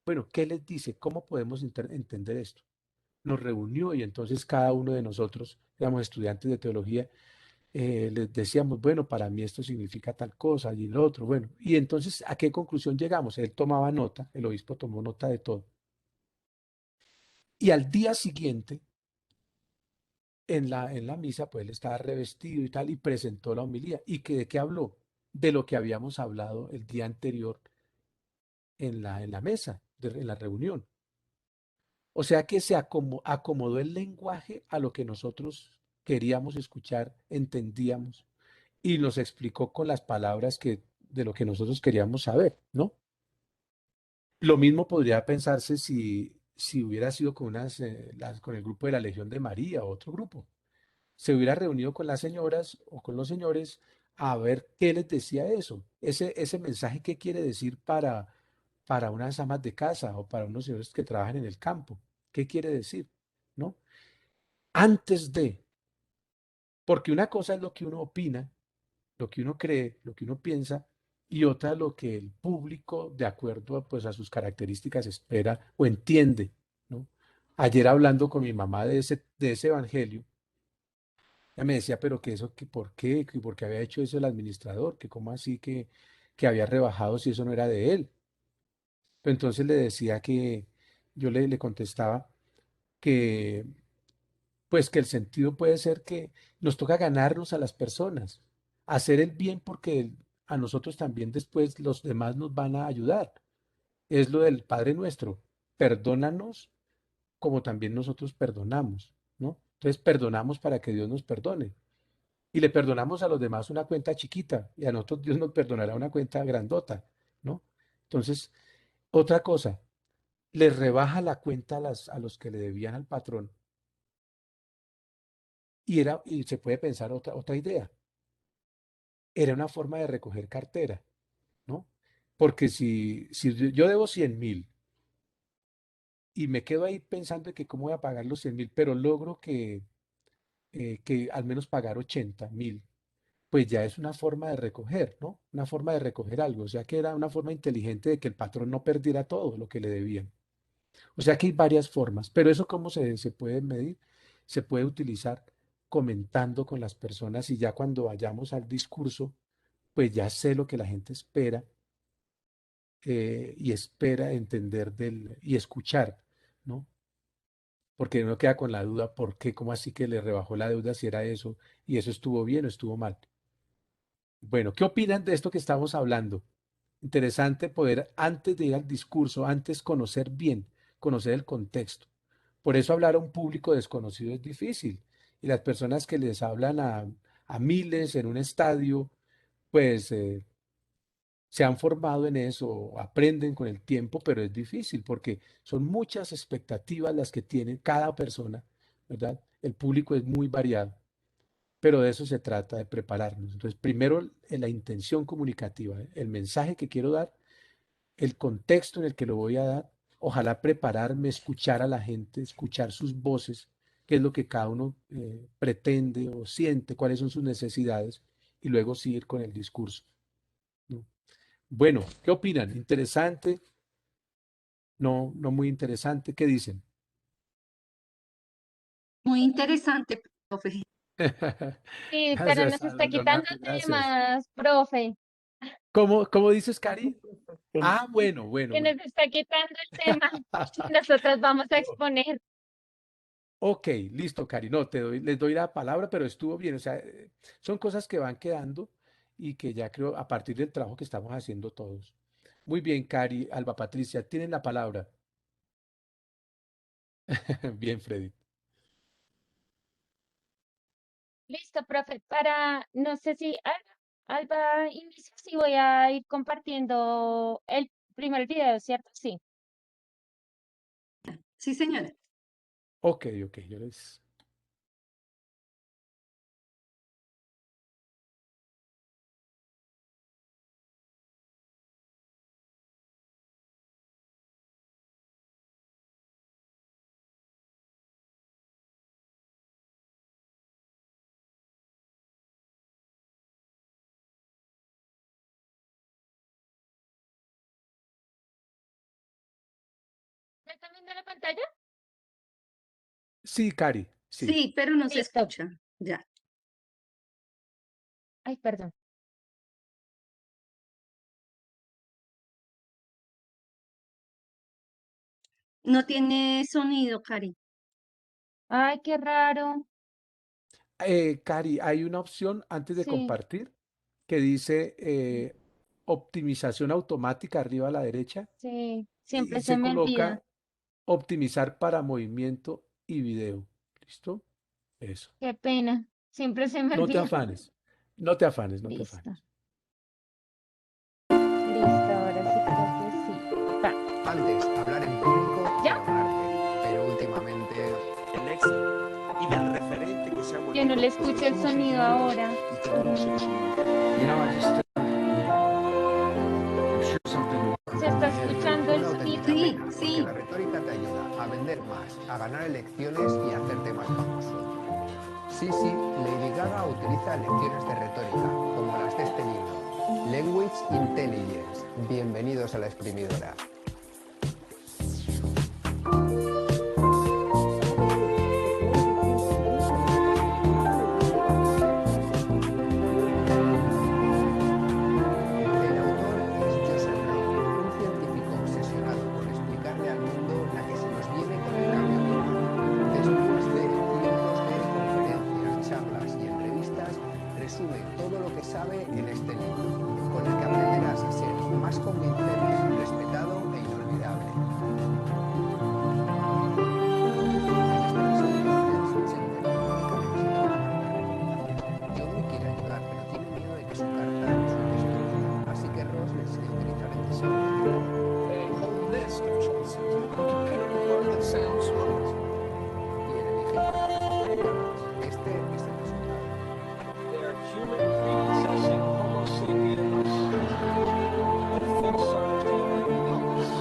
bueno, ¿qué les dice? ¿Cómo podemos entender esto? Nos reunió y entonces cada uno de nosotros, éramos estudiantes de teología, les decíamos, bueno, para mí esto significa tal cosa y lo otro, bueno. Y entonces, ¿a qué conclusión llegamos? Él tomaba nota, el obispo tomó nota de todo. Y al día siguiente, en la misa, pues él estaba revestido y tal, y presentó la homilía. ¿Y de qué habló? De lo que habíamos hablado el día anterior en la mesa, en la reunión. O sea que se acomodó el lenguaje a lo que nosotros queríamos escuchar, entendíamos, y nos explicó con las palabras de lo que nosotros queríamos saber, ¿no? Lo mismo podría pensarse si hubiera sido con el grupo de la Legión de María o otro grupo. Se hubiera reunido con las señoras o con los señores a ver qué les decía eso. Ese mensaje, ¿qué quiere decir para unas amas de casa o para unos señores que trabajan en el campo? ¿Qué quiere decir? ¿No? Antes de, porque una cosa es lo que uno opina, lo que uno cree, lo que uno piensa, y otra lo que el público, de acuerdo pues, a sus características, espera o entiende, ¿no? Ayer hablando con mi mamá de ese evangelio, ella me decía, pero que eso, que por qué, que por qué había hecho eso el administrador, que cómo así que había rebajado si eso no era de él. Pero entonces le decía que, yo le contestaba que, pues que el sentido puede ser que nos toca ganarnos a las personas, hacer el bien porque a nosotros también después los demás nos van a ayudar. Es lo del Padre Nuestro, perdónanos como también nosotros perdonamos, ¿no? Entonces perdonamos para que Dios nos perdone. Y le perdonamos a los demás una cuenta chiquita y a nosotros Dios nos perdonará una cuenta grandota, ¿no? Entonces, otra cosa, le rebaja la cuenta a los que le debían al patrón y se puede pensar otra idea. Era una forma de recoger cartera, ¿no? Porque si yo debo 100.000 y me quedo ahí pensando en que cómo voy a pagar los 100.000, pero logro que al menos pagar 80.000, pues ya es una forma de recoger, ¿no? Una forma de recoger algo. O sea que era una forma inteligente de que el patrón no perdiera todo lo que le debían. O sea que hay varias formas, pero eso cómo se puede medir, se puede utilizar comentando con las personas y ya cuando vayamos al discurso, pues ya sé lo que la gente espera y espera entender y escuchar, ¿no? Porque uno queda con la duda, ¿por qué? ¿Cómo así que le rebajó la deuda si era eso? ¿Y eso estuvo bien o estuvo mal? Bueno, ¿qué opinan de esto que estamos hablando? Interesante poder, antes de ir al discurso, antes conocer bien, conocer el contexto. Por eso hablar a un público desconocido es difícil. Y las personas que les hablan a miles en un estadio, pues se han formado en eso, aprenden con el tiempo, pero es difícil porque son muchas expectativas las que tiene cada persona, ¿verdad? El público es muy variado, pero de eso se trata, de prepararnos. Entonces, primero, en la intención comunicativa, el mensaje que quiero dar, el contexto en el que lo voy a dar, ojalá prepararme, escuchar a la gente, escuchar sus voces, qué es lo que cada uno pretende o siente, cuáles son sus necesidades, y luego seguir con el discurso, ¿no? Bueno, ¿qué opinan? ¿Interesante? No, no muy interesante. ¿Qué dicen? Muy interesante, profe. Sí, pero Gracias, nos Ana está quitando Leonardo, gracias. temas, profe, ¿Cómo dices, Cari? Ah, bueno, bueno, que nos bueno. está quitando el tema y nosotras vamos a exponer. Ok, listo, Cari. No, les doy la palabra, pero estuvo bien. O sea, son cosas que van quedando y que ya creo a partir del trabajo que estamos haciendo todos. Muy bien, Cari, Alba Patricia, tienen la palabra. Bien, Freddy. Listo, profe. No sé si Alba inicia, si voy a ir compartiendo el primer video, ¿cierto? Sí. Sí, señora. Ok, ok, yo les... ¿Me están viendo la pantalla? Sí, Cari, sí. Sí, pero no se Listo. escucha. Ya. Ay, perdón. No tiene sonido, Cari. Ay, qué raro. Cari, hay una opción antes de Sí, compartir que dice optimización automática arriba a la derecha sí. y Siempre se se me olvida. coloca optimizar para movimiento y video. ¿Listo? Eso. Qué pena. Siempre se me No te olvida. afanes, no te afanes, no te Listo. afanes. Listo, ahora sí creo que sí. Va. Antes, hablar en público ¿Ya? era un arte, pero últimamente el éxito y del referente que se ha Yo vuelto. no le escucho el sonido ahora. You know, I'm sure something will ¿Se está escuchando el una sonido? auténtica Sí, pena, porque sí. la retórica te ayuda a vender más, a ganar elecciones y a hacerte más famoso. Sí, sí, Lady Gaga utiliza lecciones de retórica, como las de este libro, Language Intelligence. Bienvenidos a la exprimidora. El autor es Joseph Long, un científico obsesionado con explicarle al mundo la que se nos viene con el cambio climático. Después de cientos de conferencias, charlas y entrevistas, resume todo lo que sabe en este libro, con el que aprenderás a ser más convincente, respetado e inolvidable. En esta versión de Jens Schender comunica que necesita una carta de recomendación. John le quiere ayudar, pero tiene miedo de que su carta resulte estúpida, así que Ross le enseña a utilizar el diseño de John. A whole list of choices. You can pick one that sounds smart. Y él elige para este es el resultado. They are human prepossessing Homo sapiens. What if things started to else?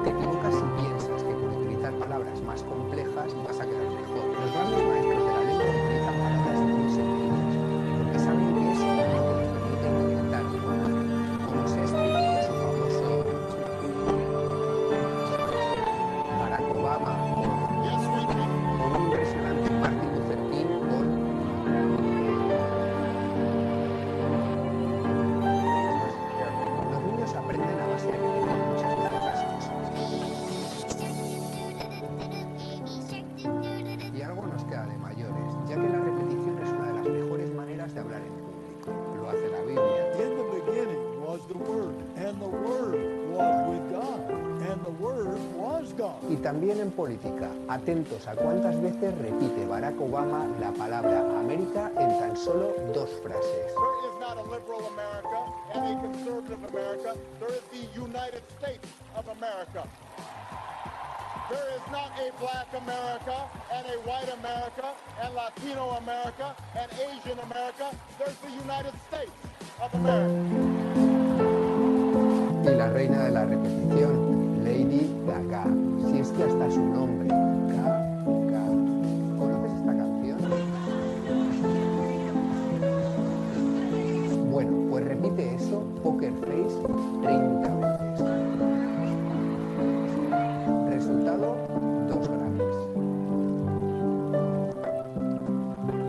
Te equivocas si piensas que por utilizar palabras más complejas vas a quedar mejor. Los grandes maestros de la lengua utilizan palabras muy sencillas, porque saben que eso es lo que les permite conectar con el otro, como se ha explicado su famoso Barack Obama o un impresionante Martin Luther King con los niños aprenden a base de repetir muchas veces las cosas. Y algo nos queda de mayores, ya que la repetición es una de las mejores maneras de hablar en público. Lo hace la Biblia. In the beginning was the Word, and the Word was with God, and the Word was God. Y también en política, atentos a cuántas veces repite Barack Obama la palabra América en tan solo 2 frases. There is not a liberal America and a conservative America. There is the United States of America. There is not a black America and a white America and Latino America and Asian America. There's the United States of America. Y la reina de la repetición, Lady Gaga. Si es que hasta su nombre, Gaga. ¿Conoces esta canción? Bueno, pues repite eso, Poker Face, 30 veces. Resultado, 2 Grammys.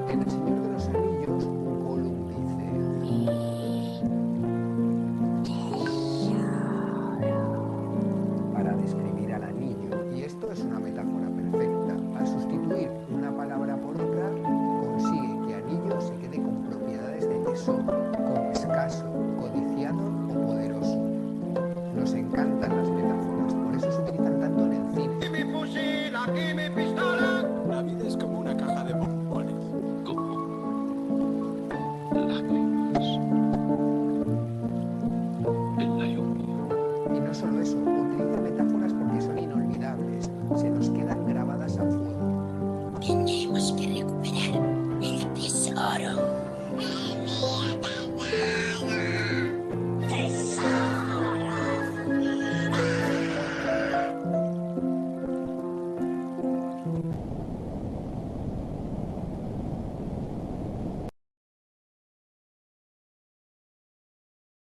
En El Señor de los Anillos, Gollum dice: solo eso, utiliza metáforas porque son inolvidables, se nos quedan grabadas a fuego. Tenemos que recuperar el tesoro.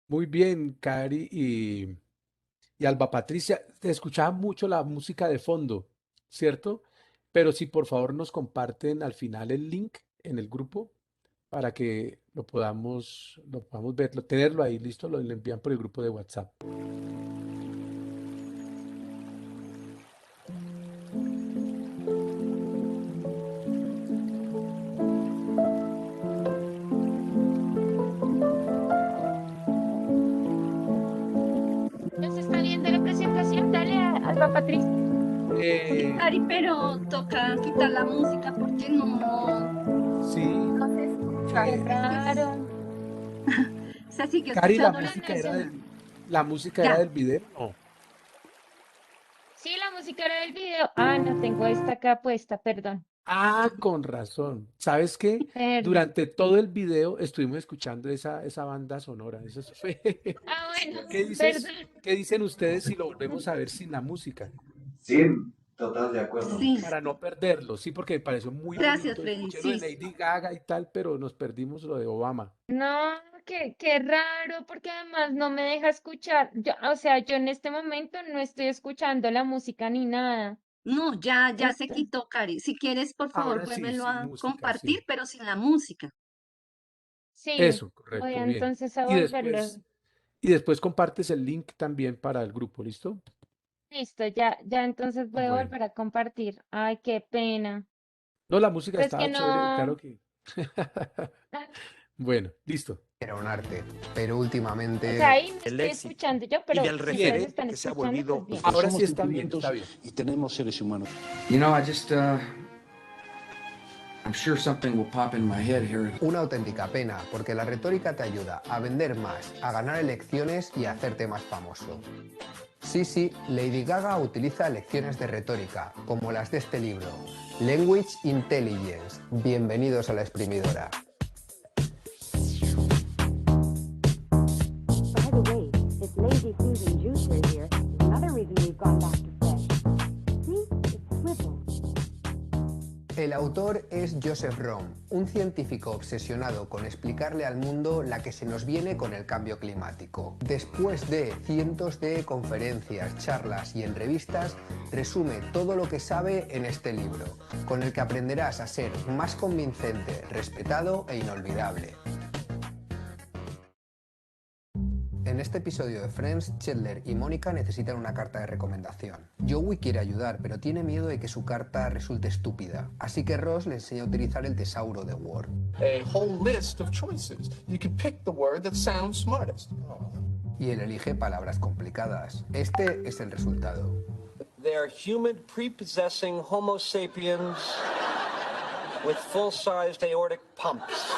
Muy bien, Cari y Alba Patricia. Te escuchaba mucho la música de fondo, ¿cierto? Pero si por favor nos comparten al final el link en el grupo para que lo podamos verlo, tenerlo ahí listo, lo envían por el grupo de WhatsApp. ¿Ya se está viendo la presentación? Dale a Alba Patricia. Cari, pero toca quitar la música porque Sí, no se escucha. Qué eh, raro. Se sigue Cari, la escuchando la música era canción. la música era Ya. del video. No. Sí, la música era del video. Ah, no tengo esta acá puesta, perdón. Ah, con razón. ¿Sabes qué? Perdón. Durante todo el video estuvimos escuchando esa banda sonora. Eso fue. Ah, bueno, ¿Qué perdón. qué dicen ustedes si lo volvemos a ver sin la música? Sí, total de acuerdo. Sí, Para no perderlo, sí, porque me pareció muy gracias, bonito. Freddy. Escuché lo de Sí, Lady Gaga y tal, pero nos perdimos lo de Obama. No, qué raro, porque además no me deja escuchar. Yo, o sea, yo en este momento no estoy escuchando la música ni nada. no, ya se Ent- quitó, Cari. Si quieres, por favor, Ahora sí, vuélvelo sin a música, compartir, sí. pero sin la música. Sí, Eso, voy correcto, a bien. entonces a Y volverlo. después compartes el link también para el grupo, ¿listo? Listo, ya entonces voy a Bueno. volver a compartir. Ay, qué pena. No, la música Pero es que estaba chévere, no. claro que. Bueno, listo. Era un arte, pero O últimamente sea, ahí me del estoy éxito escuchando yo, y pero del si Bien. ustedes referente están que se ha escuchando, volvido pues bien. Ahora somos sí está bien, sentimientos está bien. y tenemos seres humanos. You know, I'm sure something will pop in my head here. una auténtica pena, porque la retórica te ayuda a vender más, a ganar elecciones y a hacerte más famoso. Sí, Lady Gaga utiliza lecciones de retórica, como las de este libro, Language Intelligence. Bienvenidos a la exprimidora. By the way, it's lazy Susan Juicer here. Another reason we've gone back to fresh. See? It's swivel. El autor es Joseph Romm, un científico obsesionado con explicarle al mundo la que se nos viene con el cambio climático. Después de cientos de conferencias, charlas y entrevistas, resume todo lo que sabe en este libro, con el que aprenderás a ser más convincente, respetado e inolvidable. En este episodio de Friends, Chandler y Mónica necesitan una carta de recomendación. Joey quiere ayudar, pero tiene miedo de que su carta resulte estúpida. Así que Ross le enseña a utilizar el tesauro de Word. A whole list of choices. You can pick the word that sounds smartest. Y él elige palabras complicadas. Este es el resultado. They're human prepossessing Homo sapiens with full-sized aortic pumps.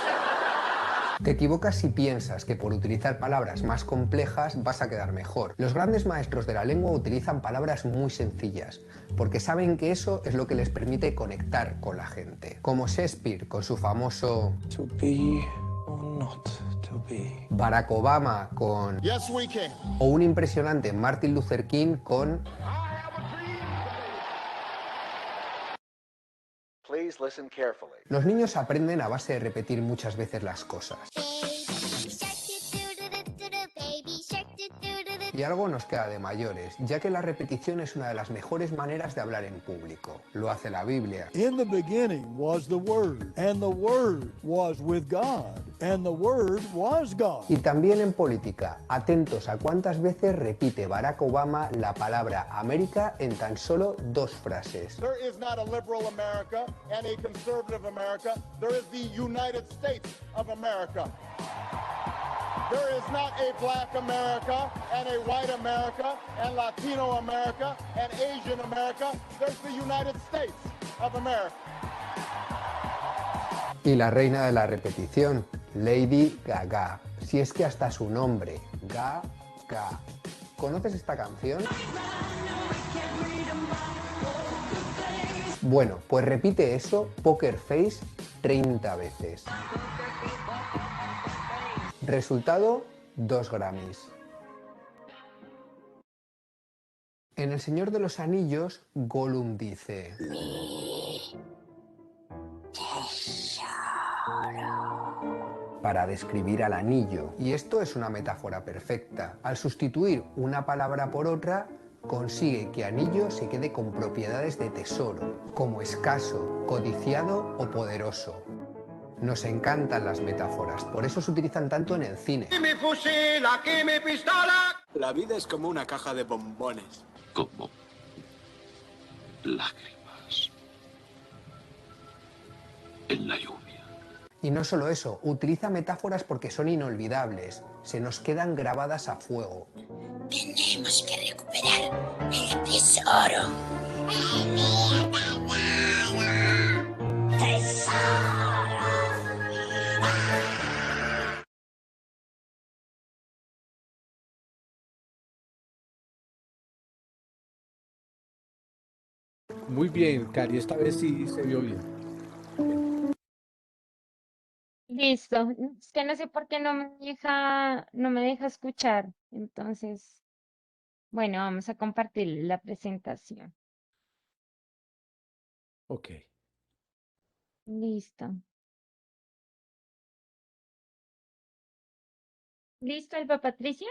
Te equivocas si piensas que por utilizar palabras más complejas vas a quedar mejor. Los grandes maestros de la lengua utilizan palabras muy sencillas, porque saben que eso es lo que les permite conectar con la gente. Como Shakespeare con su famoso To be or not to be. Barack Obama con Yes, we can. o un impresionante Martin Luther King con Please listen carefully. Los niños aprenden a base de repetir muchas veces las cosas. Y algo nos queda de mayores, ya que la repetición es una de las mejores maneras de hablar en público. Lo hace la Biblia. In the beginning was the Word, and the Word was with God, and the Word was God. Y también en política, atentos a cuántas veces repite Barack Obama la palabra América en tan solo 2 frases. There is not a liberal America and a conservative America. There is the United States of America. There is not a black America and a white America and Latino America and Asian America. There's the United States of America. Y la reina de la repetición, Lady Gaga. Si es que hasta su nombre, Gaga, ¿Conoces esta canción? Bueno, pues repite eso, Poker Face, 30 veces. Resultado, 2 Grammys. En El Señor de los Anillos, Gollum dice: para describir al anillo. Y esto es una metáfora perfecta. Al sustituir una palabra por otra, consigue que anillo se quede con propiedades de tesoro, como escaso, codiciado o poderoso. Nos encantan las metáforas, por eso se utilizan tanto en el cine. ¡Aquí mi fusil! ¡Aquí mi pistola! La vida es como una caja de bombones. Como lágrimas en la lluvia. Y no solo eso, utiliza metáforas porque son inolvidables, se nos quedan grabadas a fuego. Tenemos que recuperar el tesoro. Muy bien, Cari, esta vez sí se vio bien. Listo. Es que no sé por qué no me deja escuchar. Entonces, bueno, vamos a compartir la presentación. Ok. Listo. ¿Listo, Alba Patricia?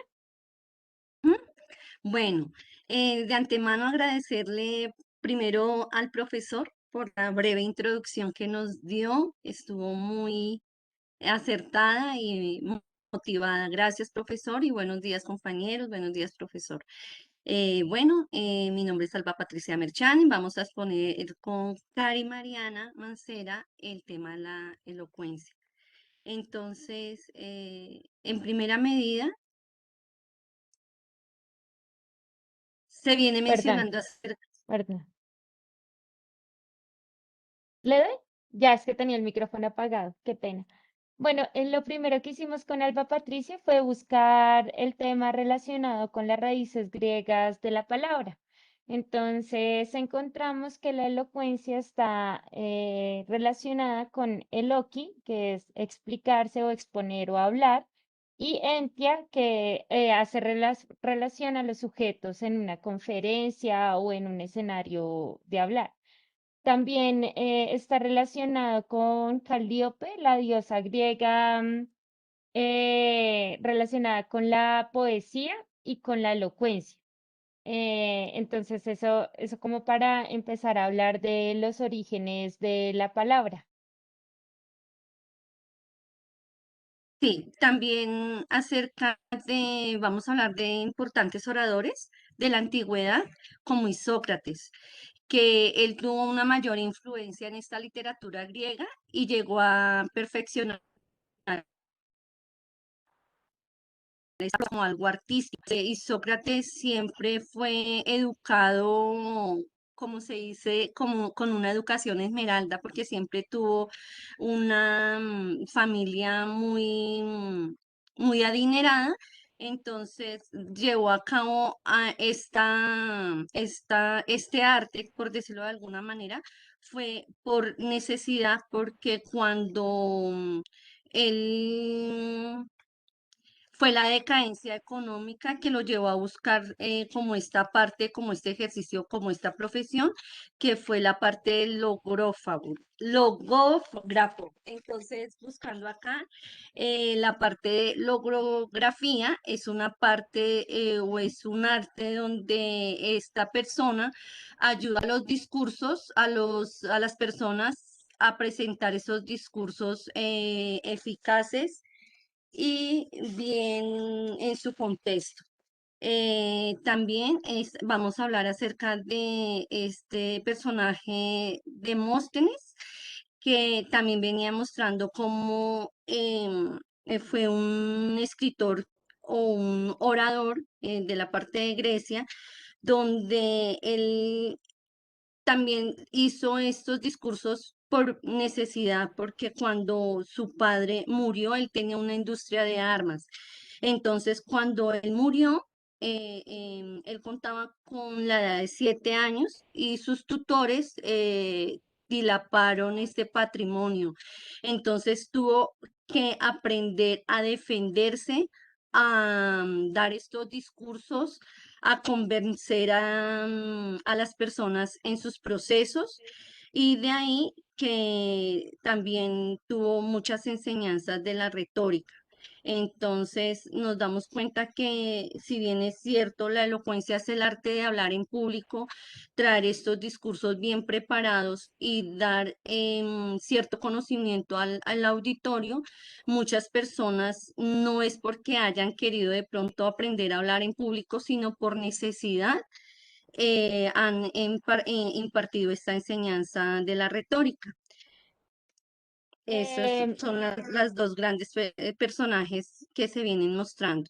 Bueno, de antemano agradecerle primero al profesor por la breve introducción que nos dio. Estuvo muy acertada y motivada. Gracias, profesor, y buenos días, compañeros. Buenos días, profesor. Mi nombre es Alba Patricia Merchán. Vamos a exponer con Cari Mariana Mancera el tema de la elocuencia. Entonces, en primera medida, se viene mencionando acerca. Perdón. ¿Le doy? Ya es que tenía el micrófono apagado, qué pena. Bueno, lo primero que hicimos con Alba Patricia fue buscar el tema relacionado con las raíces griegas de la palabra. Entonces encontramos que la elocuencia está relacionada con eloqui, que es explicarse o exponer o hablar, y entia, que hace relación a los sujetos en una conferencia o en un escenario de hablar. También está relacionado con Calliope, la diosa griega, relacionada con la poesía y con la elocuencia. Entonces, eso como para empezar a hablar de los orígenes de la palabra. Sí, también vamos a hablar de importantes oradores de la antigüedad, como Isócrates, que él tuvo una mayor influencia en esta literatura griega y llegó a perfeccionar como algo artístico. Y Sócrates siempre fue educado, como se dice, como con una educación esmeralda, porque siempre tuvo una familia muy adinerada. Entonces llevó a cabo este arte, por decirlo de alguna manera, fue por necesidad, porque cuando él fue la decadencia económica que lo llevó a buscar como esta parte, como este ejercicio, como esta profesión, que fue la parte del logógrafo. Entonces, buscando acá, la parte de logografía es una parte o es un arte donde esta persona ayuda a los discursos, a las personas a presentar esos discursos eficaces y bien en su contexto. También vamos a hablar acerca de este personaje Demóstenes, que también venía mostrando cómo fue un escritor o un orador de la parte de Grecia, donde él también hizo estos discursos por necesidad, porque cuando su padre murió, él tenía una industria de armas. Entonces, cuando él murió, él contaba con la edad de 7 años y sus tutores dilaparon este patrimonio. Entonces tuvo que aprender a defenderse, a dar estos discursos, a convencer a las personas en sus procesos y de ahí que también tuvo muchas enseñanzas de la retórica. Entonces nos damos cuenta que si bien es cierto, la elocuencia es el arte de hablar en público, traer estos discursos bien preparados y dar cierto conocimiento al auditorio, muchas personas no es porque hayan querido de pronto aprender a hablar en público, sino por necesidad han impartido esta enseñanza de la retórica. Esos Em, son las dos grandes personajes que se vienen mostrando.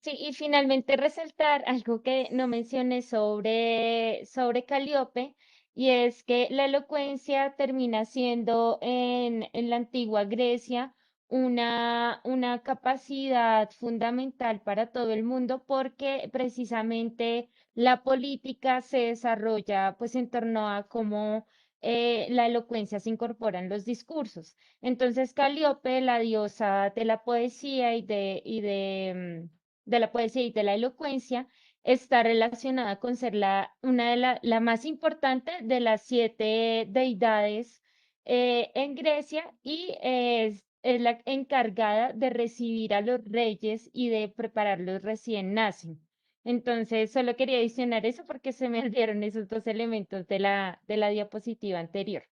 Sí, y finalmente resaltar algo que no mencioné sobre Calíope, y es que la elocuencia termina siendo en la antigua Grecia una capacidad fundamental para todo el mundo porque precisamente la política se desarrolla pues en torno a cómo la elocuencia se incorpora en los discursos. Entonces, Calíope, la diosa de la poesía de la poesía y de la elocuencia, está relacionada con ser una de la más importante de las 7 deidades en Grecia y es la encargada de recibir a los reyes y de prepararlos recién nacen. Entonces, solo quería adicionar eso porque se me olvidaron esos dos elementos de la diapositiva anterior.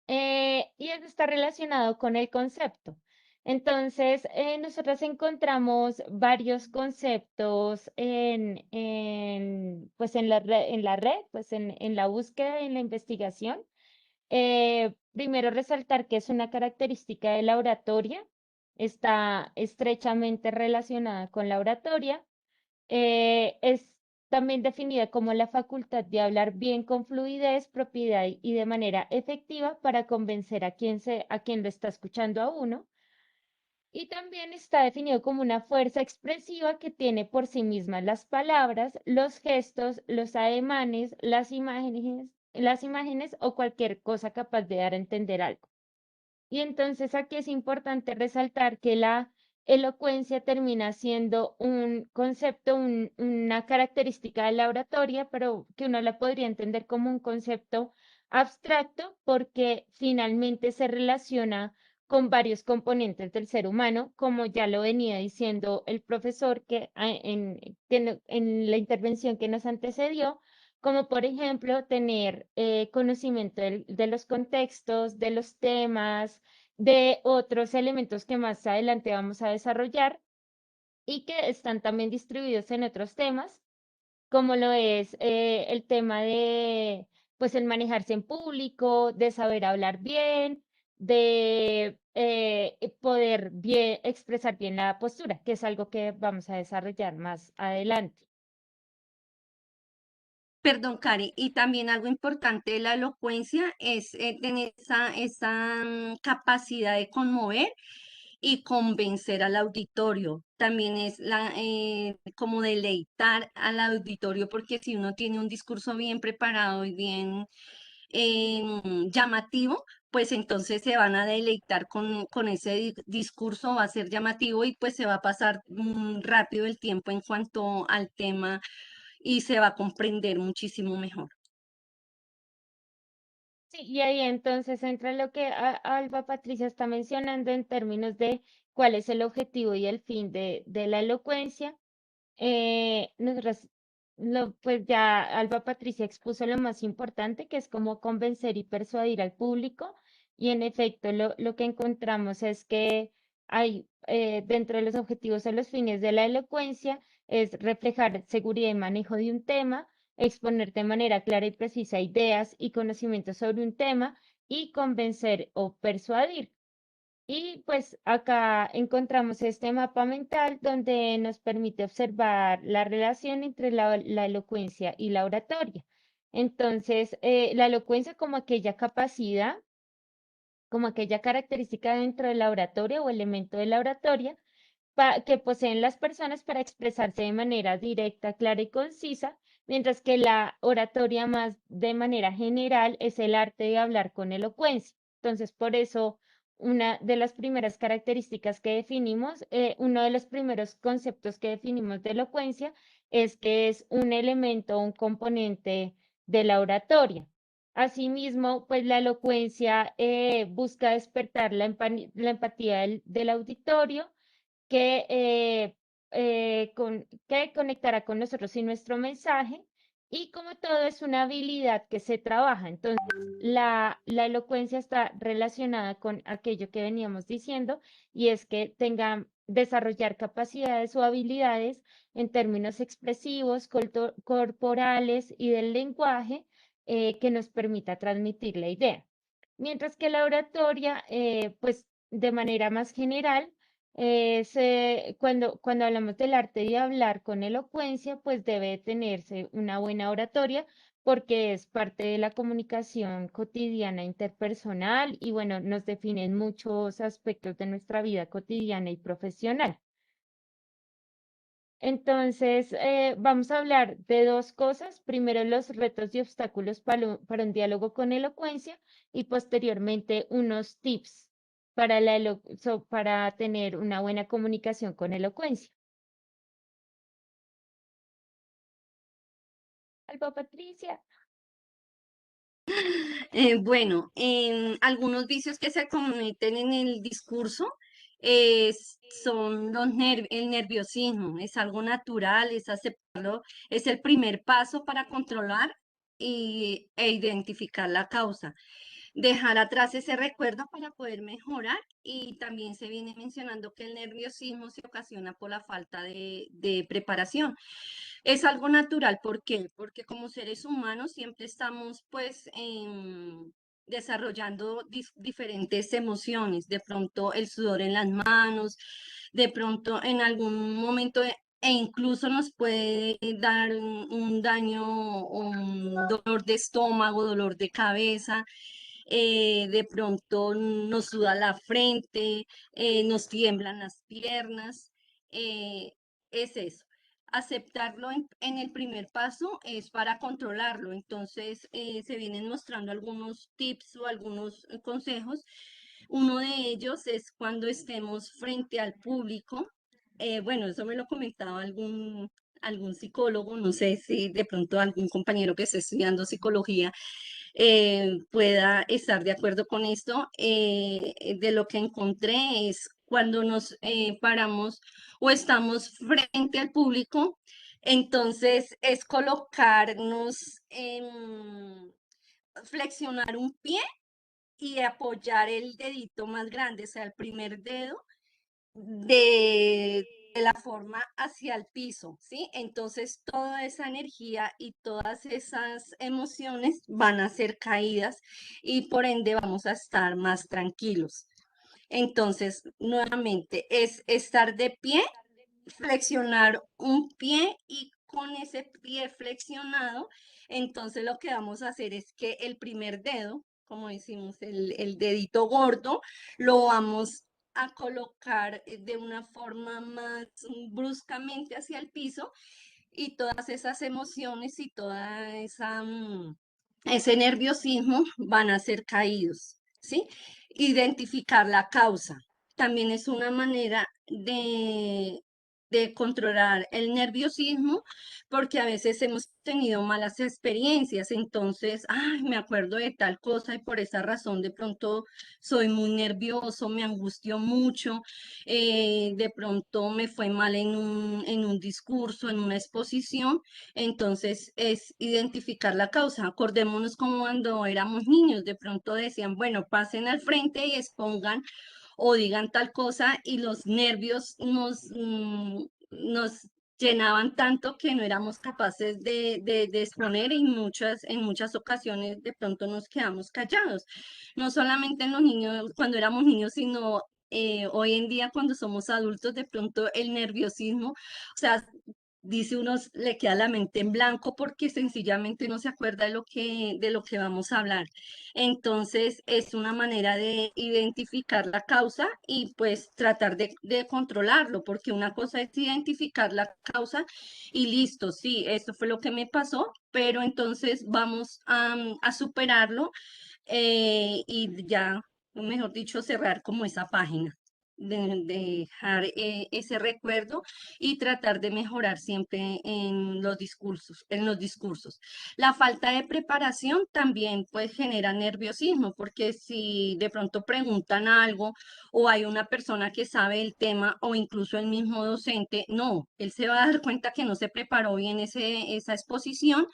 Y eso está relacionado con el concepto. Entonces, nosotros encontramos varios conceptos pues en la red, pues en la búsqueda, en la investigación. Primero resaltar que es una característica de la oratoria, está estrechamente relacionada con la oratoria. Es también definida como la facultad de hablar bien con fluidez, propiedad y de manera efectiva para convencer a quien lo está escuchando a uno. Y también está definido como una fuerza expresiva que tiene por sí mismas las palabras, los gestos, los ademanes, las imágenes o cualquier cosa capaz de dar a entender algo. Y entonces aquí es importante resaltar que la elocuencia termina siendo un concepto, una característica de la oratoria, pero que uno la podría entender como un concepto abstracto porque finalmente se relaciona con varios componentes del ser humano, como ya lo venía diciendo el profesor en la intervención que nos antecedió, como por ejemplo tener conocimiento de los contextos, de los temas, de otros elementos que más adelante vamos a desarrollar y que están también distribuidos en otros temas, como lo es el tema de, pues, el manejarse en público, de saber hablar bien, de poder expresar bien la postura, que es algo que vamos a desarrollar más adelante. Perdón, Cari, y también algo importante de la elocuencia es tener esa capacidad de conmover y convencer al auditorio. También es como deleitar al auditorio, porque si uno tiene un discurso bien preparado y bien llamativo, pues entonces se van a deleitar con ese discurso, va a ser llamativo y pues se va a pasar rápido el tiempo en cuanto al tema y se va a comprender muchísimo mejor. Sí, y ahí entonces entra lo que Alba Patricia está mencionando en términos de cuál es el objetivo y el fin de la elocuencia. Nosotros, pues ya Alba Patricia expuso lo más importante, que es cómo convencer y persuadir al público. Y en efecto, lo que encontramos es que hay dentro de los objetivos o los fines de la elocuencia es reflejar seguridad y manejo de un tema, exponer de manera clara y precisa ideas y conocimientos sobre un tema y convencer o persuadir. Y pues acá encontramos este mapa mental donde nos permite observar la relación entre la elocuencia y la oratoria. Entonces, la elocuencia como aquella capacidad, como aquella característica dentro de la oratoria o elemento de la oratoria que poseen las personas para expresarse de manera directa, clara y concisa, mientras que la oratoria más de manera general es el arte de hablar con elocuencia. Entonces, por eso, una de las primeras características que definimos, uno de los primeros conceptos que definimos de elocuencia es que es un elemento, un componente de la oratoria. Asimismo, pues la elocuencia busca despertar la empatía del auditorio que conectará con nosotros y nuestro mensaje. Y como todo es una habilidad que se trabaja, entonces la elocuencia está relacionada con aquello que veníamos diciendo, y es que tengan desarrollar capacidades o habilidades en términos expresivos, corporales y del lenguaje que nos permita transmitir la idea. Mientras que la oratoria, pues de manera más general, cuando hablamos del arte de hablar con elocuencia, pues debe tenerse una buena oratoria porque es parte de la comunicación cotidiana interpersonal y bueno, nos define en muchos aspectos de nuestra vida cotidiana y profesional. Entonces, vamos a hablar de dos cosas. Primero, los retos y obstáculos para un diálogo con elocuencia y posteriormente unos tips para tener una buena comunicación con elocuencia. Alba Patricia. Bueno, algunos vicios que se cometen en el discurso son el nerviosismo, es algo natural, es aceptarlo, es el primer paso para controlar e identificar la causa. Dejar atrás ese recuerdo para poder mejorar y también se viene mencionando que el nerviosismo se ocasiona por la falta de preparación. Es algo natural, ¿por qué? Porque como seres humanos siempre estamos pues desarrollando diferentes emociones, de pronto el sudor en las manos, de pronto en algún momento e incluso nos puede dar un daño, un dolor de estómago, dolor de cabeza, de pronto nos suda la frente, nos tiemblan las piernas, es eso. Aceptarlo en el primer paso es para controlarlo. Entonces, se vienen mostrando algunos tips o algunos consejos. Uno de ellos es cuando estemos frente al público. Bueno, eso me lo comentaba algún psicólogo, no sé si de pronto algún compañero que esté estudiando psicología pueda estar de acuerdo con esto. De lo que encontré es cuando nos paramos o estamos frente al público, entonces es colocarnos, flexionar un pie y apoyar el dedito más grande, o sea, el primer dedo de la forma hacia el piso, ¿sí? Entonces toda esa energía y todas esas emociones van a ser caídas y por ende vamos a estar más tranquilos. Entonces, nuevamente, es estar de pie, flexionar un pie y con ese pie flexionado, entonces lo que vamos a hacer es que el primer dedo, como decimos, el dedito gordo, lo vamos a colocar de una forma más bruscamente hacia el piso y todas esas emociones y toda ese nerviosismo van a ser caídos, ¿sí? Identificar la causa también es una manera de controlar el nerviosismo, porque a veces hemos tenido malas experiencias, entonces, ay, me acuerdo de tal cosa y por esa razón de pronto soy muy nervioso, me angustio mucho, de pronto me fue mal en un discurso, en una exposición, entonces es identificar la causa. Acordémonos como cuando éramos niños, de pronto decían, bueno, pasen al frente y expongan o digan tal cosa y los nervios nos llenaban tanto que no éramos capaces de exponer y en muchas ocasiones de pronto nos quedamos callados. No solamente en los niños, cuando éramos niños, sino hoy en día cuando somos adultos, de pronto el nerviosismo, o sea, dice uno, le queda la mente en blanco porque sencillamente no se acuerda de lo que vamos a hablar. Entonces, es una manera de identificar la causa y pues tratar de controlarlo, porque una cosa es identificar la causa y listo, sí, esto fue lo que me pasó, pero entonces vamos a superarlo y ya, mejor dicho, cerrar como esa página. De dejar ese recuerdo y tratar de mejorar siempre en los discursos. La falta de preparación también pues genera nerviosismo, porque si de pronto preguntan algo o hay una persona que sabe el tema o incluso el mismo docente, no, él se va a dar cuenta que no se preparó bien esa exposición.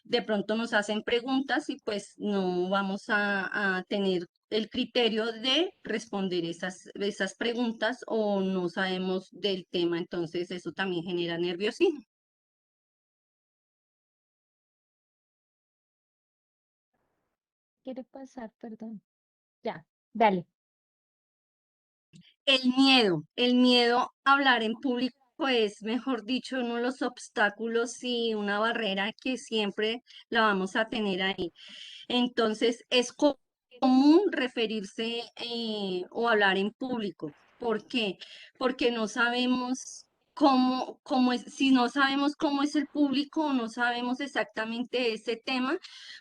De pronto nos hacen preguntas y pues no vamos a tener el criterio de responder esas preguntas o no sabemos del tema, entonces eso también genera nerviosismo. Quiero pasar, perdón. Ya, dale. El miedo a hablar en público es, mejor dicho, uno de los obstáculos y una barrera que siempre la vamos a tener ahí. Entonces, es común referirse o hablar en público. ¿Por qué? Porque no sabemos cómo es, si no sabemos cómo es el público o no sabemos exactamente ese tema,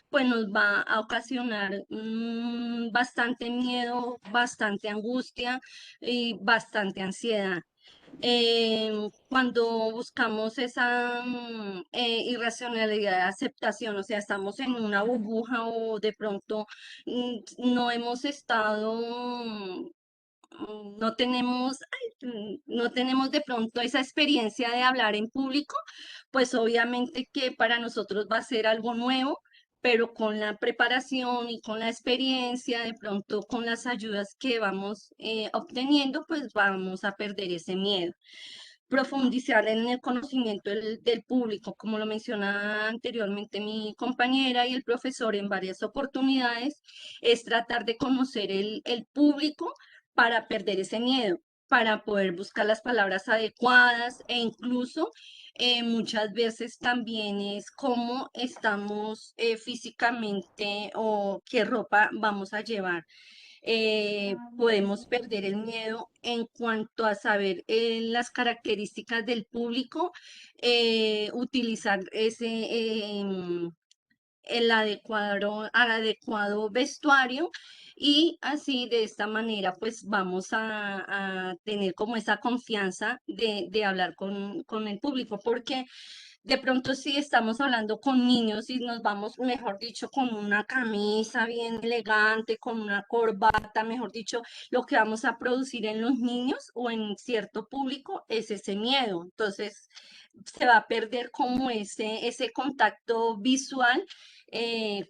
pues nos va a ocasionar bastante miedo, bastante angustia y bastante ansiedad. Cuando buscamos esa irracionalidad de aceptación, o sea, estamos en una burbuja o de pronto no hemos estado, no tenemos de pronto esa experiencia de hablar en público, pues obviamente que para nosotros va a ser algo nuevo, pero con la preparación y con la experiencia, de pronto con las ayudas que vamos obteniendo, pues vamos a perder ese miedo. Profundizar en el conocimiento del público, como lo mencionaba anteriormente mi compañera y el profesor en varias oportunidades, es tratar de conocer el público para perder ese miedo, para poder buscar las palabras adecuadas e incluso muchas veces también es cómo estamos físicamente o qué ropa vamos a llevar. Podemos perder el miedo en cuanto a saber las características del público, utilizar al adecuado vestuario y así de esta manera pues vamos a tener como esa confianza de hablar con el público, porque de pronto si estamos hablando con niños y nos vamos, mejor dicho, con una camisa bien elegante, con una corbata, mejor dicho, lo que vamos a producir en los niños o en cierto público es ese miedo. Entonces se va a perder como ese contacto visual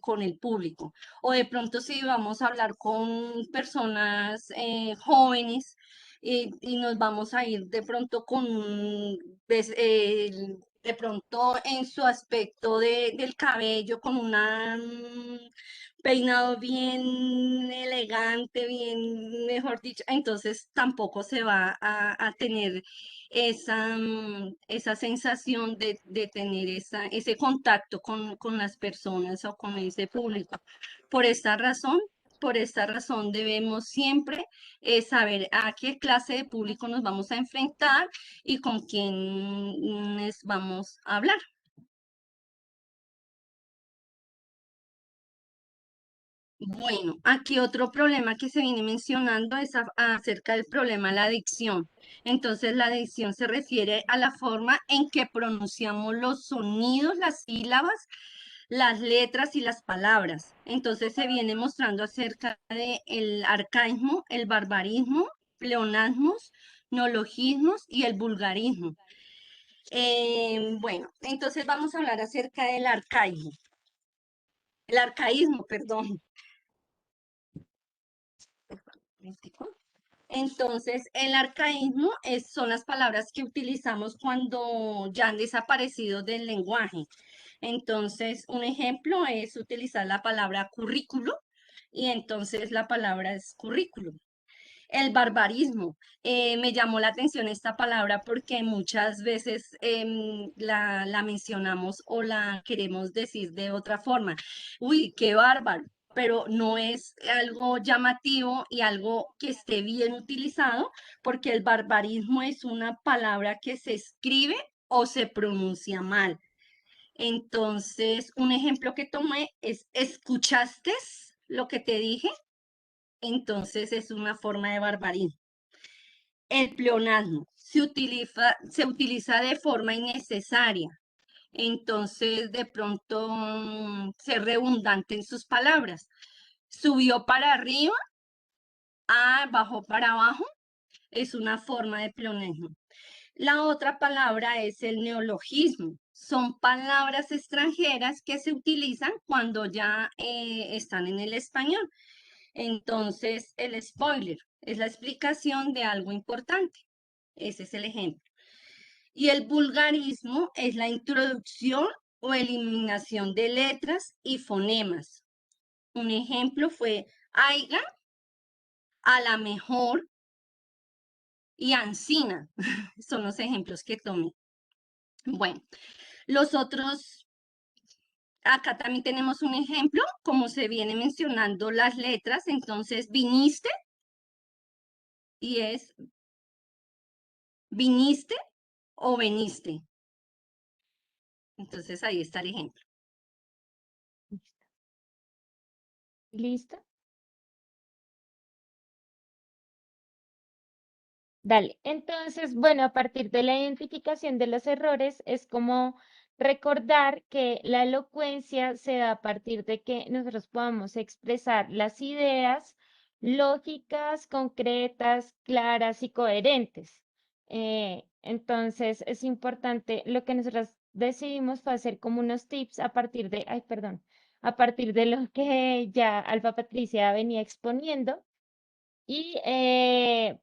con el público. O de pronto si vamos a hablar con personas jóvenes y nos vamos a ir de pronto de pronto en su aspecto del cabello, con una peinado bien elegante, bien, mejor dicho, entonces tampoco se va a tener esa sensación de tener ese contacto con las personas o con ese público. Por esta razón, por esta razón debemos siempre saber a qué clase de público nos vamos a enfrentar y con quiénes vamos a hablar. Bueno, aquí otro problema que se viene mencionando es acerca del problema de la dicción. Entonces, la dicción se refiere a la forma en que pronunciamos los sonidos, las sílabas, las letras y las palabras. Entonces, se viene mostrando acerca del arcaísmo, el barbarismo, pleonasmos, neologismos y el vulgarismo. Bueno, entonces vamos a hablar acerca del arcaísmo. El arcaísmo, perdón. Entonces, el arcaísmo son las palabras que utilizamos cuando ya han desaparecido del lenguaje. Entonces, un ejemplo es utilizar la palabra currículo y entonces la palabra es currículum. El barbarismo. Me llamó la atención esta palabra porque muchas veces la mencionamos o la queremos decir de otra forma. Uy, qué bárbaro, pero no es algo llamativo y algo que esté bien utilizado, porque el barbarismo es una palabra que se escribe o se pronuncia mal. Entonces, un ejemplo que tomé es, ¿escuchaste lo que te dije? Entonces es una forma de barbarismo. El pleonasmo se utiliza de forma innecesaria, entonces de pronto ser redundante en sus palabras. Subió para arriba, bajó para abajo, es una forma de pleonasmo. La otra palabra es el neologismo. Son palabras extranjeras que se utilizan cuando ya están en el español. Entonces, el spoiler es la explicación de algo importante. Ese es el ejemplo. Y el vulgarismo es la introducción o eliminación de letras y fonemas. Un ejemplo fue aiga, a la mejor y ansina. Son los ejemplos que tomé. Bueno, los otros, acá también tenemos un ejemplo, como se viene mencionando las letras. Entonces, viniste y es viniste o veniste. Entonces ahí está el ejemplo. ¿Listo? Dale. Entonces, bueno, a partir de la identificación de los errores, es como recordar que la elocuencia se da a partir de que nosotros podamos expresar las ideas lógicas, concretas, claras y coherentes. Entonces, es importante, lo que nosotros decidimos fue hacer como unos tips a partir de, ay, perdón, a partir de lo que ya Alba Patricia venía exponiendo y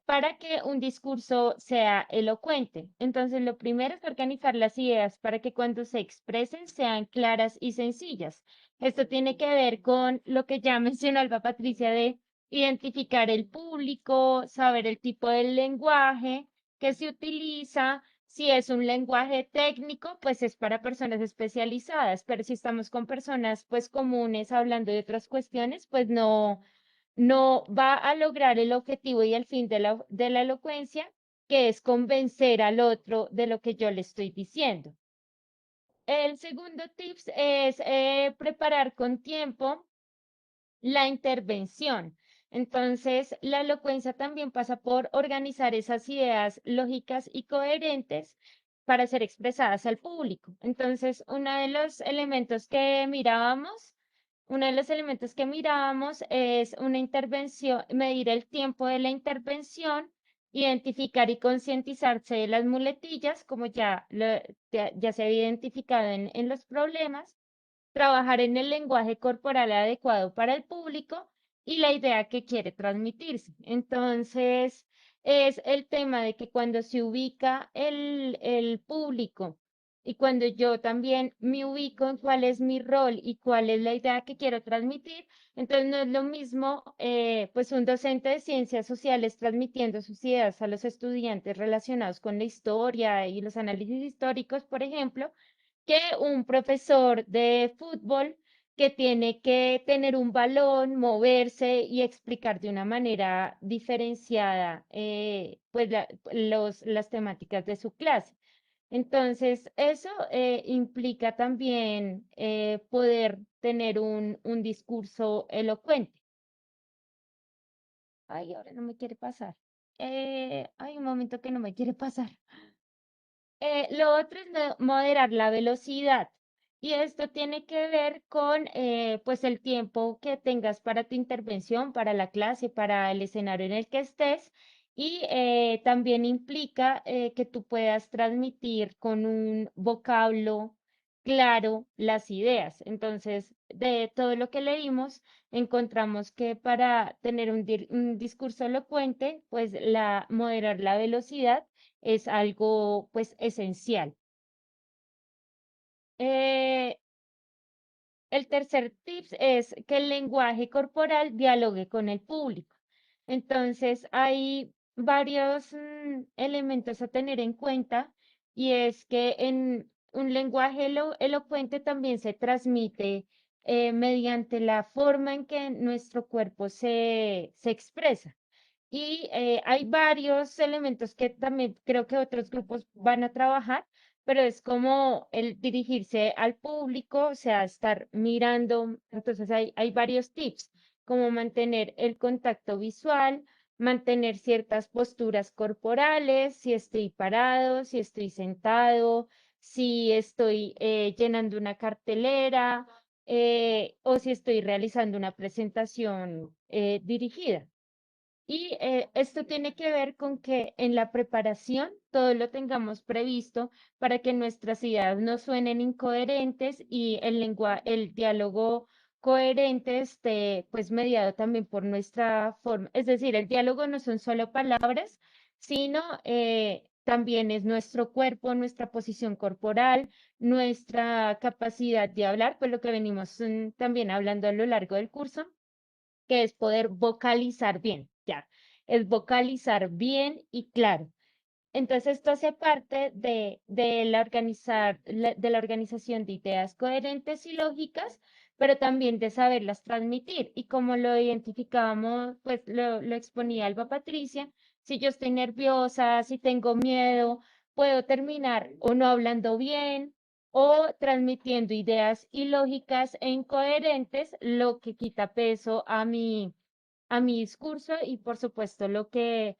para que un discurso sea elocuente. Entonces, lo primero es organizar las ideas para que cuando se expresen sean claras y sencillas. Esto tiene que ver con lo que ya mencionó Alba Patricia de identificar el público, saber el tipo de lenguaje que se utiliza. Si es un lenguaje técnico, pues es para personas especializadas, pero si estamos con personas pues comunes hablando de otras cuestiones, pues no va a lograr el objetivo y el fin de la elocuencia, que es convencer al otro de lo que yo le estoy diciendo. El segundo tips es preparar con tiempo la intervención. Entonces, la elocuencia también pasa por organizar esas ideas lógicas y coherentes para ser expresadas al público. Entonces, uno de los elementos que mirábamos es una intervención, medir el tiempo de la intervención, identificar y concientizarse de las muletillas, como ya se había identificado en los problemas, trabajar en el lenguaje corporal adecuado para el público y la idea que quiere transmitirse. Entonces, es el tema de que cuando se ubica el público y cuando yo también me ubico en cuál es mi rol y cuál es la idea que quiero transmitir, entonces no es lo mismo, pues un docente de ciencias sociales transmitiendo sus ideas a los estudiantes relacionados con la historia y los análisis históricos, por ejemplo, que un profesor de fútbol que tiene que tener un balón, moverse y explicar de una manera diferenciada pues las temáticas de su clase. Entonces, eso implica también poder tener un discurso elocuente. Ay, ahora no me quiere pasar. Hay un momento que no me quiere pasar. Lo otro es moderar la velocidad y esto tiene que ver con pues el tiempo que tengas para tu intervención, para la clase, para el escenario en el que estés y también implica que tú puedas transmitir con un vocablo claro las ideas. Entonces, de todo lo que leímos, encontramos que para tener un discurso elocuente, pues moderar la velocidad es algo pues esencial. Eh, el tercer tips es que el lenguaje corporal dialogue con el público. Entonces, hay varios elementos a tener en cuenta y es que en un lenguaje elocuente también se transmite mediante la forma en que nuestro cuerpo se expresa. Y hay varios elementos que también creo que otros grupos van a trabajar, pero es como el dirigirse al público, o sea, estar mirando. Entonces hay varios tips, como mantener el contacto visual, mantener ciertas posturas corporales, si estoy parado, si estoy sentado, si estoy llenando una cartelera o si estoy realizando una presentación dirigida. Y esto tiene que ver con que en la preparación todo lo tengamos previsto para que nuestras ideas no suenen incoherentes y el diálogo coherente esté pues mediado también por nuestra forma. Es decir, el diálogo no son solo palabras, sino también es nuestro cuerpo, nuestra posición corporal, nuestra capacidad de hablar, pues lo que venimos también hablando a lo largo del curso, que es poder vocalizar bien, ya, es vocalizar bien y claro. Entonces, esto hace parte de la organización de ideas coherentes y lógicas, pero también de saberlas transmitir. Y como lo identificábamos, pues lo exponía Alba Patricia, si yo estoy nerviosa, si tengo miedo, puedo terminar o no hablando bien o transmitiendo ideas ilógicas e incoherentes, lo que quita peso a mi discurso y por supuesto lo que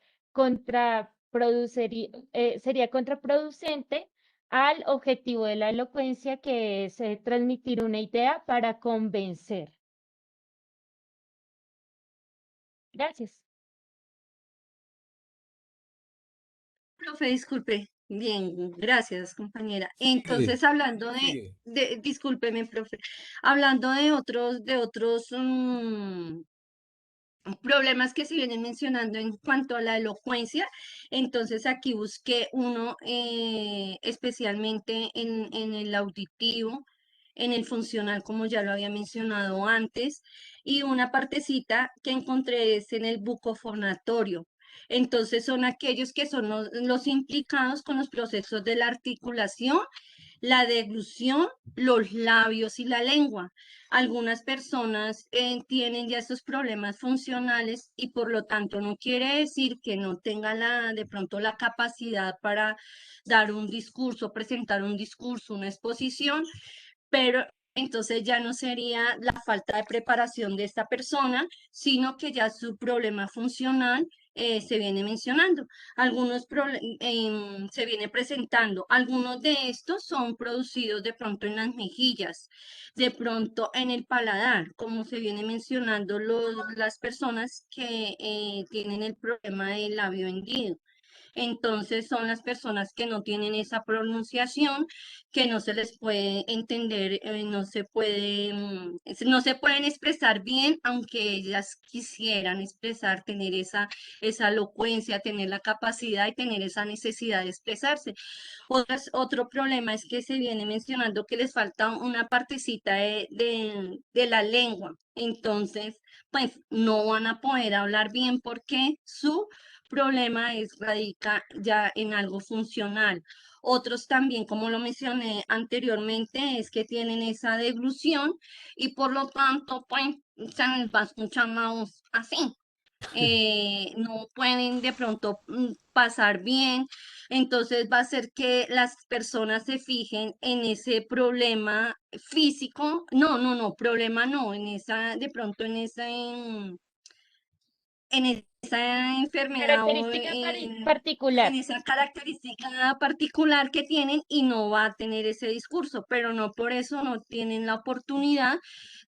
sería contraproducente al objetivo de la elocuencia, que es transmitir una idea para convencer. Gracias. Profe, disculpe. Bien, gracias, compañera. Sí, Entonces, hablando sigue. discúlpeme, profe, hablando de otros problemas que se vienen mencionando en cuanto a la elocuencia, entonces aquí busqué uno especialmente en el auditivo, en el funcional, como ya lo había mencionado antes, y una partecita que encontré es en el bucofonatorio. Entonces son aquellos que son los implicados con los procesos de la articulación, la deglución, los labios y la lengua. Algunas personas tienen ya estos problemas funcionales y por lo tanto no quiere decir que no tenga de pronto la capacidad para dar un discurso, presentar un discurso, una exposición, pero entonces ya no sería la falta de preparación de esta persona, sino que ya su problema funcional se viene mencionando. Se viene presentando. Algunos de estos son producidos de pronto en las mejillas, de pronto en el paladar, como se viene mencionando las personas que tienen el problema del labio hendido. Entonces son las personas que no tienen esa pronunciación, que no se les puede entender, no se pueden expresar bien, aunque ellas quisieran expresar, tener esa elocuencia, tener la capacidad y tener esa necesidad de expresarse. Otro problema es que se viene mencionando que les falta una partecita de la lengua. Entonces, pues no van a poder hablar bien porque su problema radica ya en algo funcional. Otros también, como lo mencioné anteriormente, es que tienen esa deglución y por lo tanto, pues se les va a escuchar la voz así. No pueden de pronto pasar bien, entonces va a ser que las personas se fijen en ese problema físico, problema no, de pronto en esa enfermedad o Característica en particular. esa característica particular que tienen y no va a tener ese discurso, pero no por eso no tienen la oportunidad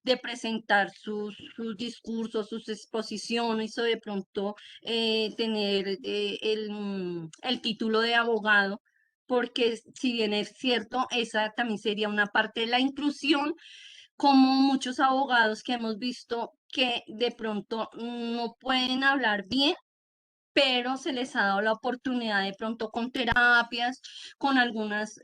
de presentar sus discursos, sus exposiciones o de pronto tener el título de abogado, porque si bien es cierto, esa también sería una parte de la inclusión, como muchos abogados que hemos visto que de pronto no pueden hablar bien, pero se les ha dado la oportunidad de pronto con terapias, con algunas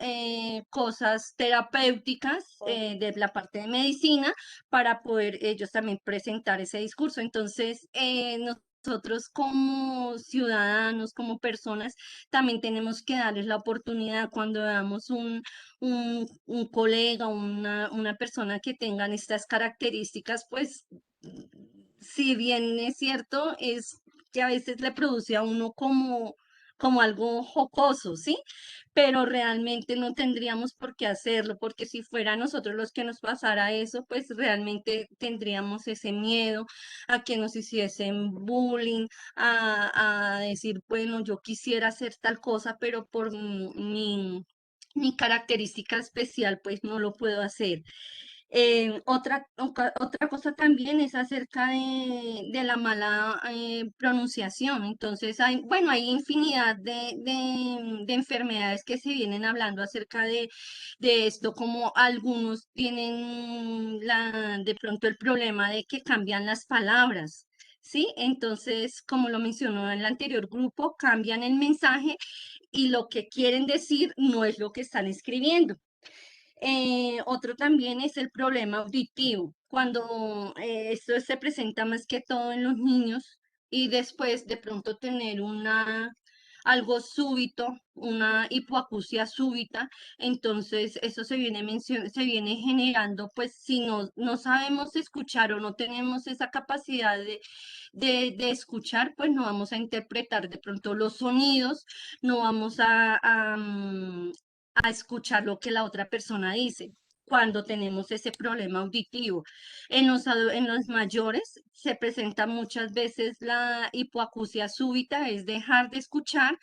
cosas terapéuticas de la parte de medicina para poder ellos también presentar ese discurso. Entonces, no nosotros como ciudadanos, como personas, también tenemos que darles la oportunidad cuando veamos un colega, una persona que tengan estas características, pues si bien es cierto, es que a veces le produce a uno como algo jocoso, ¿sí? Pero realmente no tendríamos por qué hacerlo, porque si fuera a nosotros los que nos pasara eso, pues realmente tendríamos ese miedo a que nos hiciesen bullying, a decir, bueno, yo quisiera hacer tal cosa, pero por mi característica especial, pues no lo puedo hacer. Otra cosa también es acerca de la mala pronunciación. Entonces, bueno, hay infinidad de enfermedades que se vienen hablando acerca de esto, como algunos tienen de pronto el problema de que cambian las palabras. ¿Sí? Entonces, como lo mencionó en el anterior grupo, cambian el mensaje y lo que quieren decir no es lo que están escribiendo. Otro también es el problema auditivo, cuando esto se presenta más que todo en los niños y después de pronto tener algo súbito, una hipoacusia súbita, entonces eso se viene generando, pues si no sabemos escuchar o no tenemos esa capacidad de escuchar, pues no vamos a interpretar de pronto los sonidos, no vamos a escuchar lo que la otra persona dice cuando tenemos ese problema auditivo. En los mayores se presenta muchas veces la hipoacusia súbita, es dejar de escuchar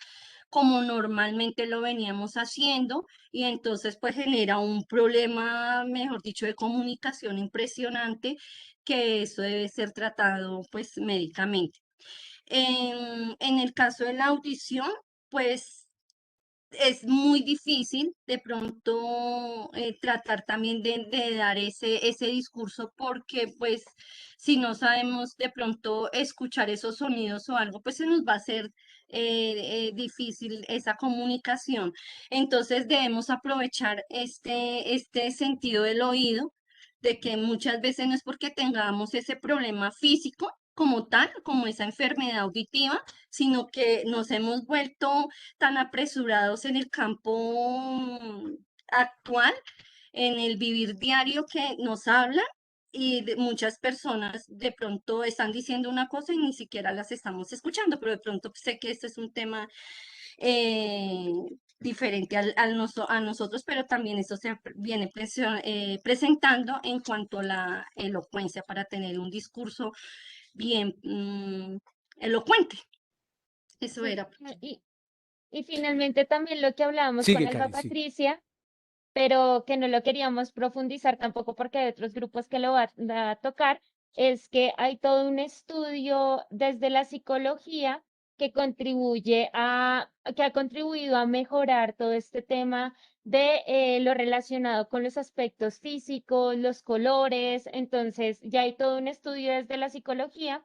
como normalmente lo veníamos haciendo y entonces pues genera un problema, mejor dicho, de comunicación impresionante, que eso debe ser tratado pues médicamente. En el caso de la audición, pues es muy difícil de pronto tratar también de dar ese discurso porque pues si no sabemos de pronto escuchar esos sonidos o algo, pues se nos va a hacer difícil esa comunicación. Entonces debemos aprovechar este sentido del oído, de que muchas veces no es porque tengamos ese problema físico como tal, como esa enfermedad auditiva, sino que nos hemos vuelto tan apresurados en el campo actual, en el vivir diario, que nos hablan y muchas personas de pronto están diciendo una cosa y ni siquiera las estamos escuchando, pero de pronto sé que este es un tema eh, diferente a nosotros, pero también esto se viene presentando en cuanto a la elocuencia para tener un discurso bien elocuente. Eso Sí, era. y finalmente también lo que hablábamos con Sigue, Alba Cari, sigue. Patricia, pero que no lo queríamos profundizar tampoco porque hay otros grupos que lo van a tocar, es que hay todo un estudio desde la psicología que ha contribuido a mejorar todo este tema de lo relacionado con los aspectos físicos, los colores. Entonces, ya hay todo un estudio desde la psicología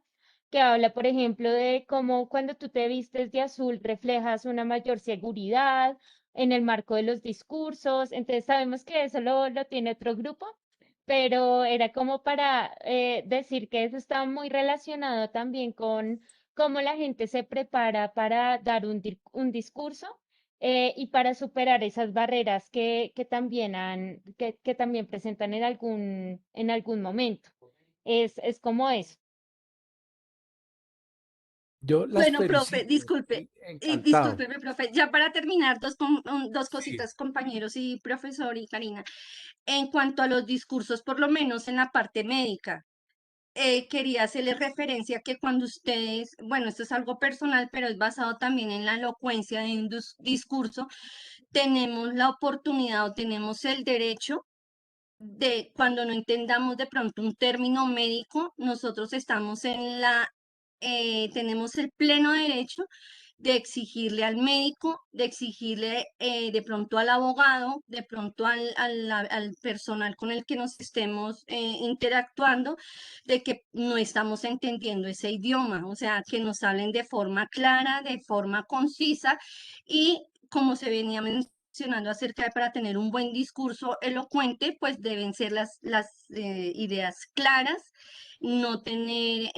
que habla, por ejemplo, de cómo cuando tú te vistes de azul reflejas una mayor seguridad en el marco de los discursos. Entonces sabemos que eso lo tiene otro grupo, pero era como para decir que eso está muy relacionado también con cómo la gente se prepara para dar un discurso y para superar esas barreras que también presentan en algún momento. Es como eso. Yo las Bueno, profe, felicito. disculpe, y Encantado. discúlpeme, profe, ya para terminar, dos Sí. cositas, compañeros y profesor y Karina. En cuanto a los discursos, por lo menos en la parte médica, quería hacerle referencia que cuando ustedes, bueno, esto es algo personal, pero es basado también en la elocuencia de un discurso, tenemos la oportunidad o tenemos el derecho de, cuando no entendamos de pronto un término médico, nosotros estamos tenemos el pleno derecho de exigirle al médico, de exigirle de pronto al abogado, de pronto al personal con el que nos estemos interactuando, de que no estamos entendiendo ese idioma, o sea, que nos hablen de forma clara, de forma concisa y como se venía mencionando reflexionando acerca de para tener un buen discurso elocuente, pues deben ser las ideas claras, no tener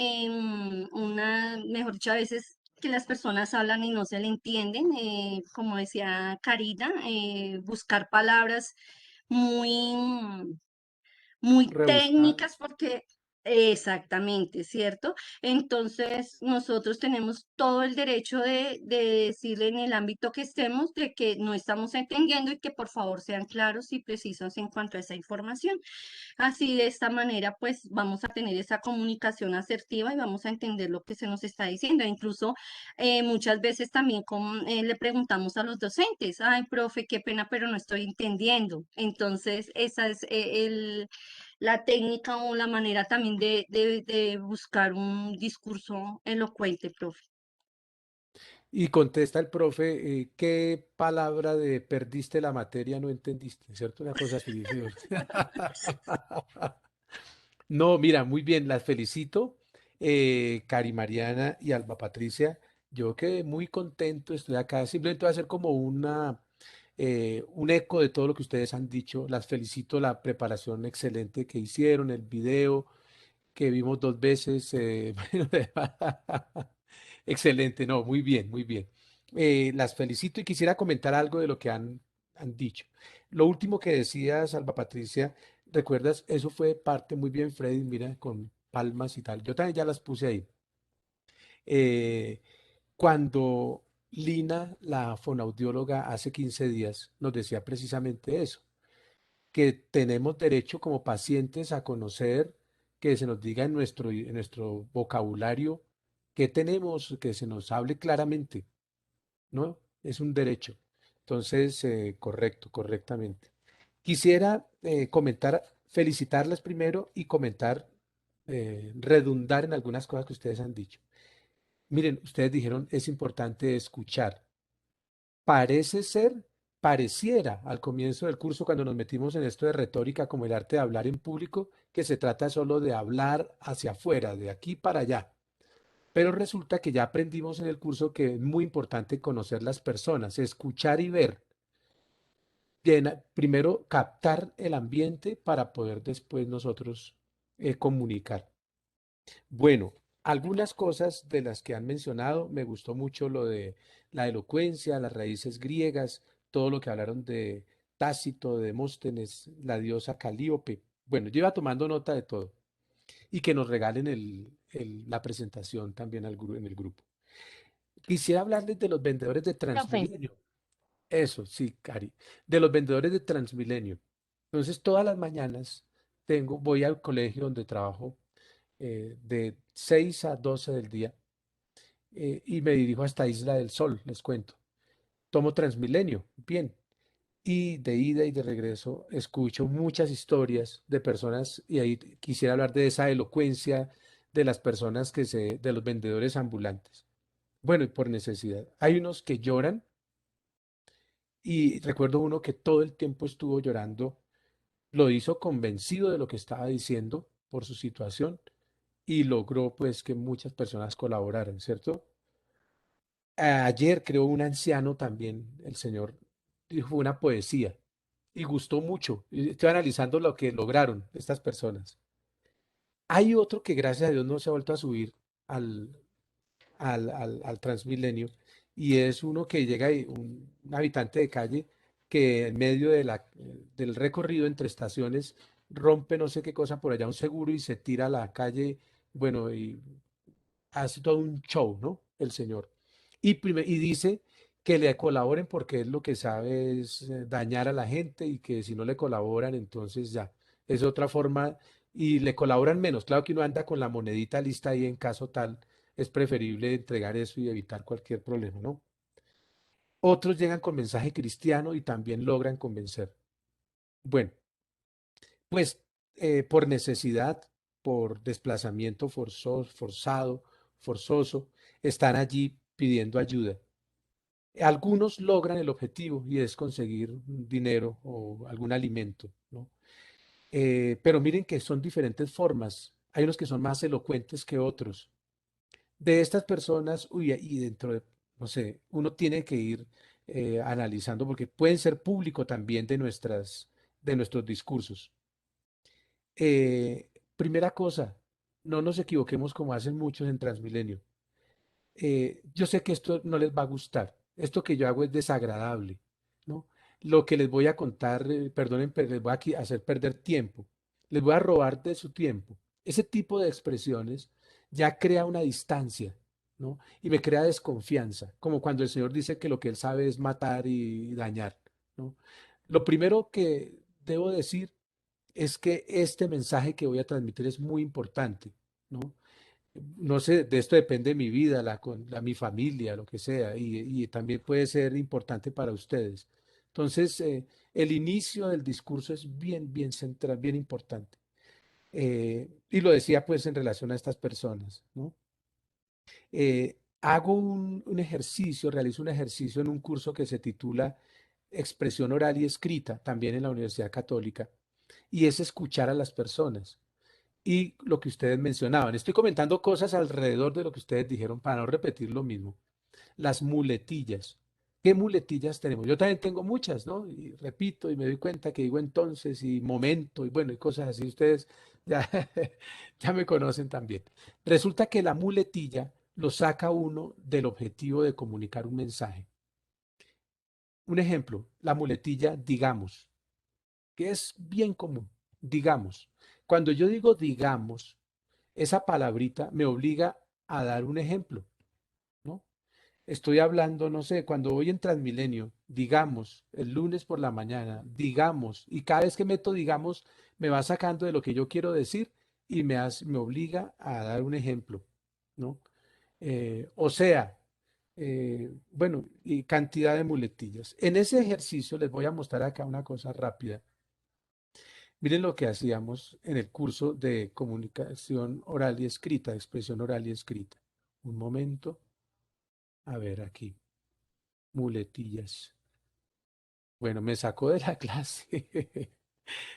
mejor dicho, a veces que las personas hablan y no se le entienden, como decía Karina, buscar palabras muy muy técnicas Rebuscadas. porque exactamente, ¿cierto? Entonces, nosotros tenemos todo el derecho de decirle en el ámbito que estemos de que no estamos entendiendo y que por favor sean claros y precisos en cuanto a esa información. Así de esta manera, pues vamos a tener esa comunicación asertiva y vamos a entender lo que se nos está diciendo. Incluso muchas veces también le preguntamos a los docentes, ay, profe, qué pena, pero no estoy entendiendo. Entonces, esa es la técnica o la manera también de buscar un discurso elocuente, profe. Y contesta el profe, ¿qué palabra de perdiste la materia no entendiste? ¿Cierto? Una cosa así. ¿Sí? No, mira, muy bien, las felicito, Cari Mariana y Alba Patricia. Yo quedé muy contento, estoy acá. Simplemente voy a hacer como un eco de todo lo que ustedes han dicho. Las felicito, la preparación excelente que hicieron, el video que vimos 2 veces. Bueno, excelente, no, muy bien, muy bien. Las felicito y quisiera comentar algo de lo que han dicho. Lo último que decía Salva Patricia, ¿recuerdas? Eso fue parte muy bien, Freddy, mira, con palmas y tal. Yo también ya las puse ahí. Eh, Cuando Lina, la fonaudióloga, hace 15 días nos decía precisamente eso, que tenemos derecho como pacientes a conocer, que se nos diga en nuestro vocabulario qué tenemos, que se nos hable claramente, ¿no? Es un derecho. Entonces, correcto, correctamente. Quisiera comentar, felicitarlas primero y comentar, redundar en algunas cosas que ustedes han dicho. Miren, ustedes dijeron, es importante escuchar. Parece ser, pareciera al comienzo del curso cuando nos metimos en esto de retórica como el arte de hablar en público, que se trata solo de hablar hacia afuera, de aquí para allá. Pero resulta que ya aprendimos en el curso que es muy importante conocer las personas, escuchar y ver. Primero captar el ambiente para poder después nosotros comunicar. Bueno, algunas cosas de las que han mencionado, me gustó mucho lo de la elocuencia, las raíces griegas, todo lo que hablaron de Tácito, de Demóstenes, la diosa Calíope. Bueno, yo iba tomando nota de todo y que nos regalen la presentación también en el grupo. Quisiera hablarles de los vendedores de Profe, Transmilenio. Eso, sí, Cari, de los vendedores de Transmilenio. Entonces, todas las mañanas voy al colegio donde trabajo de 6 a 12 del día y me dirijo hasta Isla del Sol, les cuento. Tomo Transmilenio, bien, y de ida y de regreso escucho muchas historias de personas y ahí quisiera hablar de esa elocuencia de las personas de los vendedores ambulantes. Bueno, y por necesidad. Hay unos que lloran y recuerdo uno que todo el tiempo estuvo llorando, lo hizo convencido de lo que estaba diciendo por su situación y logró pues que muchas personas colaboraran, ¿cierto? Ayer creó un anciano también, el señor dijo una poesía y gustó mucho. Y estoy analizando lo que lograron estas personas. Hay otro que gracias a Dios no se ha vuelto a subir al, al Transmilenio y es uno que llega, un habitante de calle que en medio del recorrido entre estaciones rompe no sé qué cosa por allá, un seguro y se tira a la calle, bueno, y hace todo un show, ¿no? El señor. Y dice que le colaboren porque él lo que sabe es dañar a la gente y que si no le colaboran, entonces ya, es otra forma y le colaboran menos. Claro que uno anda con la monedita lista ahí en caso tal, es preferible entregar eso y evitar cualquier problema, ¿no? Otros llegan con mensaje cristiano y también logran convencer. Bueno, pues por necesidad, por desplazamiento forzoso, están allí pidiendo ayuda. Algunos logran el objetivo y es conseguir dinero o algún alimento, ¿no? Pero miren que son diferentes formas. Hay unos que son más elocuentes que otros. De estas personas, uy, y dentro de, no sé, uno tiene que ir analizando, porque pueden ser público también de nuestros discursos. Primera cosa, no nos equivoquemos como hacen muchos en Transmilenio. Yo sé que esto no les va a gustar, esto que yo hago es desagradable, ¿no? Lo que les voy a contar, perdonen, pero les voy a hacer perder tiempo, les voy a robar de su tiempo. Ese tipo de expresiones ya crea una distancia, ¿no? Y me crea desconfianza, como cuando el Señor dice que lo que Él sabe es matar y dañar, ¿no? Lo primero que debo decir es que este mensaje que voy a transmitir es muy importante, ¿no? No sé, de esto depende mi vida, mi familia, lo que sea, y también puede ser importante para ustedes. Entonces, el inicio del discurso es bien central, bien importante. Y lo decía pues en relación a estas personas, ¿no? Hago un ejercicio, realizo un ejercicio en un curso que se titula Expresión Oral y Escrita, también en la Universidad Católica, y es escuchar a las personas. Y lo que ustedes mencionaban, estoy comentando cosas alrededor de lo que ustedes dijeron para no repetir lo mismo. Las muletillas. ¿Qué muletillas tenemos? Yo también tengo muchas, ¿no? Y repito y me doy cuenta que digo entonces y momento y bueno, y cosas así. Ustedes ya, ya me conocen también. Resulta que la muletilla lo saca uno del objetivo de comunicar un mensaje. Un ejemplo, la muletilla digamos, que es bien común. Digamos. Cuando yo digo digamos, esa palabrita me obliga a dar un ejemplo, ¿no? Estoy hablando, no sé, cuando voy en Transmilenio, digamos, el lunes por la mañana, digamos, y cada vez que meto digamos, me va sacando de lo que yo quiero decir y me obliga a dar un ejemplo, ¿no? O sea, bueno, y cantidad de muletillas. En ese ejercicio les voy a mostrar acá una cosa rápida. Miren lo que hacíamos en el curso de comunicación oral y escrita, expresión oral y escrita. Un momento. A ver aquí. Muletillas. Bueno, me sacó de la clase.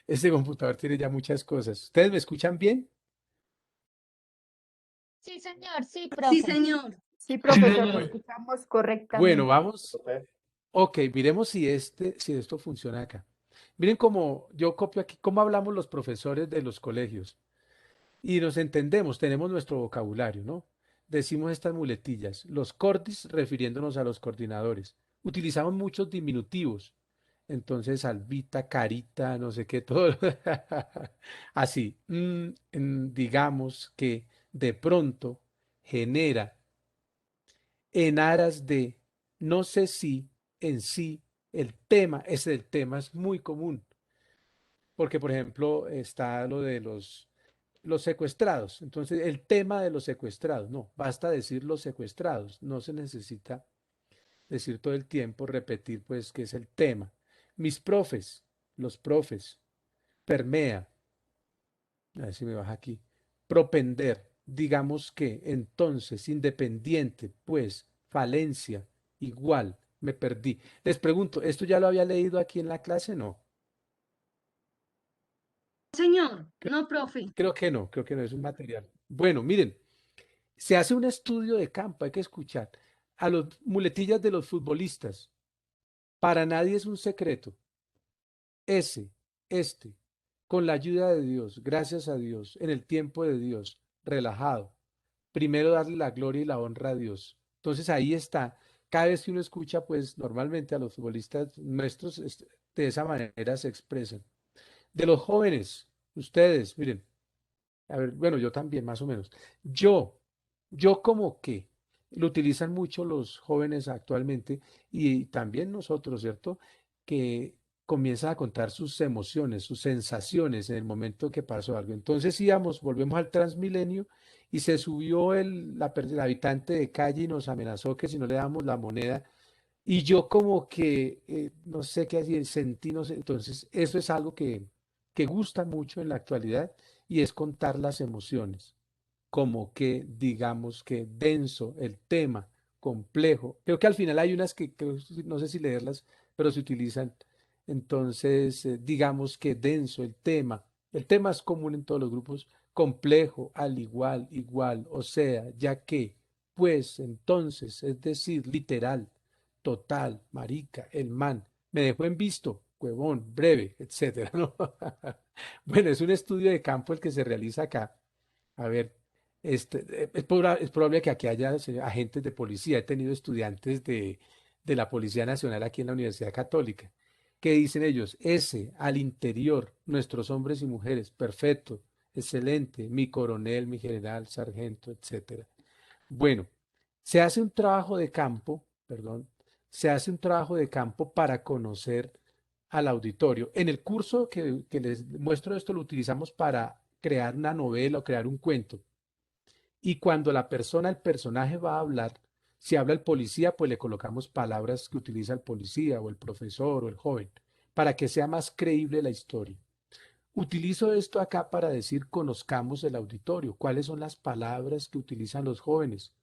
Este computador tiene ya muchas cosas. ¿Ustedes me escuchan bien? Sí, señor, sí, Sí, profe. señor. Sí, profesor, lo Bueno, escuchamos bueno, correctamente. vamos. Ok, miremos si esto funciona acá. Miren cómo yo copio aquí, cómo hablamos los profesores de los colegios. Y nos entendemos, tenemos nuestro vocabulario, ¿no? Decimos estas muletillas, los cordis refiriéndonos a los coordinadores. Utilizamos muchos diminutivos. Entonces, albita, carita, no sé qué, todo. Así, digamos que de pronto genera en aras de, no sé si, en sí, el tema es muy común. Porque, por ejemplo, está lo de los secuestrados. Entonces, el tema de los secuestrados, no, basta decir los secuestrados, no se necesita decir todo el tiempo, repetir pues que es el tema. Mis profes, los profes, permea, a ver si me baja aquí, propender, digamos que entonces, independiente, pues, falencia, igual, me perdí. Les pregunto, ¿esto ya lo había leído aquí en la clase? No. Señor, no, profe. Creo que no es un material. Bueno, miren, se hace un estudio de campo, hay que escuchar a los muletillas de los futbolistas. Para nadie es un secreto. Ese, este, con la ayuda de Dios, gracias a Dios, en el tiempo de Dios, relajado. Primero darle la gloria y la honra a Dios. Entonces ahí está. Cada vez que uno escucha, pues normalmente a los futbolistas nuestros de esa manera se expresan. De los jóvenes, ustedes, miren. A ver, bueno, yo también, más o menos. Yo, yo como que lo utilizan mucho los jóvenes actualmente y también nosotros, ¿cierto? Que comienzan a contar sus emociones, sus sensaciones en el momento que pasó algo. Entonces íbamos, volvemos al Transmilenio y se subió el habitante de calle y nos amenazó que si no le damos la moneda. Y yo como que, no sé qué así, sentí, no sé. Entonces, eso es algo que gusta mucho en la actualidad y es contar las emociones, como que digamos que denso el tema, complejo. Creo que al final hay unas que no sé si leerlas, pero se utilizan. Entonces, digamos que denso el tema es común en todos los grupos, complejo, al igual, igual, o sea, ya que, pues, entonces, es decir, literal, total, marica, el man, me dejó en visto, huevón, breve, etcétera, ¿no? Bueno, es un estudio de campo el que se realiza acá. A ver, es probable que aquí haya agentes de policía. He tenido estudiantes de la Policía Nacional aquí en la Universidad Católica. ¿Qué dicen ellos? Ese, al interior, nuestros hombres y mujeres, perfecto, excelente, mi coronel, mi general, sargento, etcétera. Bueno, se hace un trabajo de campo, perdón, se hace un trabajo de campo para conocer al auditorio. En el curso que les muestro esto lo utilizamos para crear una novela o crear un cuento. Y cuando la persona, el personaje va a hablar, si habla el policía, pues le colocamos palabras que utiliza el policía o el profesor o el joven, para que sea más creíble la historia. Utilizo esto acá para decir conozcamos el auditorio, cuáles son las palabras que utilizan los jóvenes.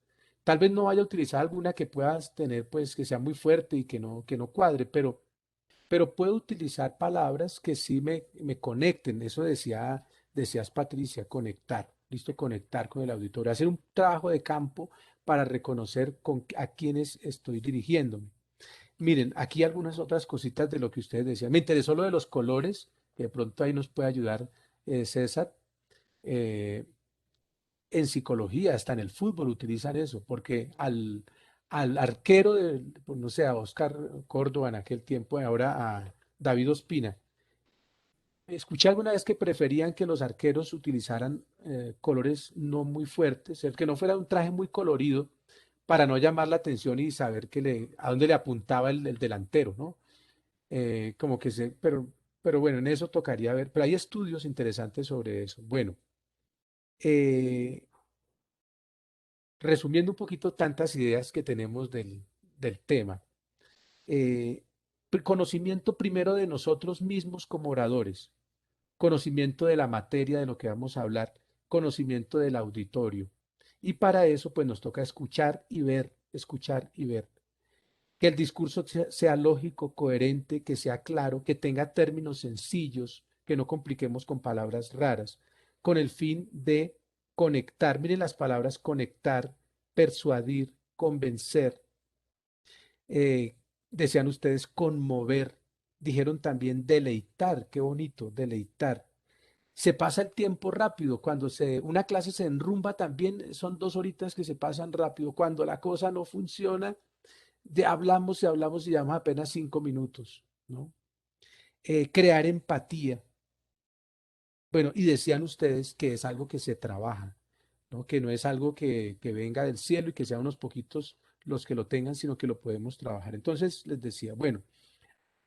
Tal vez no vaya a utilizar alguna que puedas tener, pues, que sea muy fuerte y que no cuadre, pero puedo utilizar palabras que sí me conecten. Eso decías Patricia, conectar, listo, conectar con el auditorio, hacer un trabajo de campo para reconocer a quiénes estoy dirigiéndome. Miren, aquí algunas otras cositas de lo que ustedes decían. Me interesó lo de los colores, que de pronto ahí nos puede ayudar César. Eh, en psicología, hasta en el fútbol utilizan eso, porque al arquero de, pues, no sé, a Oscar Córdoba en aquel tiempo, y ahora a David Ospina, escuché alguna vez que preferían que los arqueros utilizaran colores no muy fuertes, el que no fuera un traje muy colorido, para no llamar la atención y saber a dónde le apuntaba el delantero, ¿no? Como que pero bueno, en eso tocaría ver, pero hay estudios interesantes sobre eso. Bueno, eh, resumiendo un poquito tantas ideas que tenemos del tema, eh, conocimiento primero de nosotros mismos como oradores, conocimiento de la materia de lo que vamos a hablar, conocimiento del auditorio. Y para eso, pues nos toca escuchar y ver, escuchar y ver. Que el discurso sea lógico, coherente, que sea claro, que tenga términos sencillos, que no compliquemos con palabras raras, con el fin de conectar. Miren las palabras conectar, persuadir, convencer. eh, Decían ustedes conmover. Dijeron también deleitar, qué bonito, deleitar. Se pasa el tiempo rápido. Una clase se enrumba también, son 2 horitas que se pasan rápido. Cuando la cosa no funciona, hablamos y hablamos y llevamos apenas 5 minutos, ¿no? Crear empatía. Bueno, y decían ustedes que es algo que se trabaja, ¿no? Que no es algo que venga del cielo y que sean unos poquitos los que lo tengan, sino que lo podemos trabajar. Entonces les decía, bueno,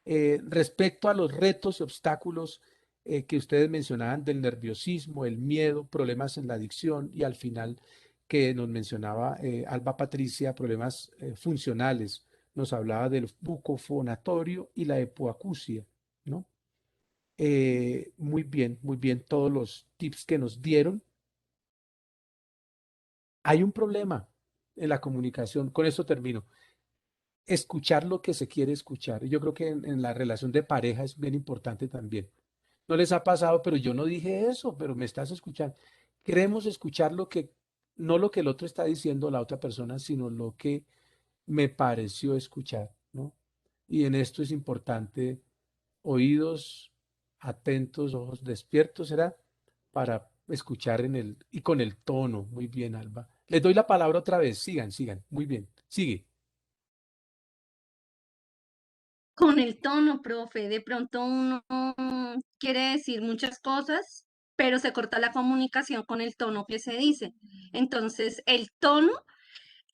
respecto a los retos y obstáculos que ustedes mencionaban del nerviosismo, el miedo, problemas en la adicción y al final que nos mencionaba Alba Patricia, problemas funcionales, nos hablaba del bucofonatorio y la hipoacusia, ¿no? Muy bien todos los tips que nos dieron. Hay un problema en la comunicación, con esto termino. Escuchar lo que se quiere escuchar. Y yo creo que en la relación de pareja es bien importante también. No les ha pasado, pero yo no dije eso, pero me estás escuchando. Queremos escuchar no lo que el otro está diciendo la otra persona, sino lo que me pareció escuchar, ¿no? Y en esto es importante oídos atentos, ojos despiertos, ¿será? Para escuchar y con el tono. Muy bien, Alba. Les doy la palabra otra vez. Sigan, sigan. Muy bien. Sigue. Con el tono, profe, de pronto uno quiere decir muchas cosas, pero se corta la comunicación con el tono que se dice. Entonces, el tono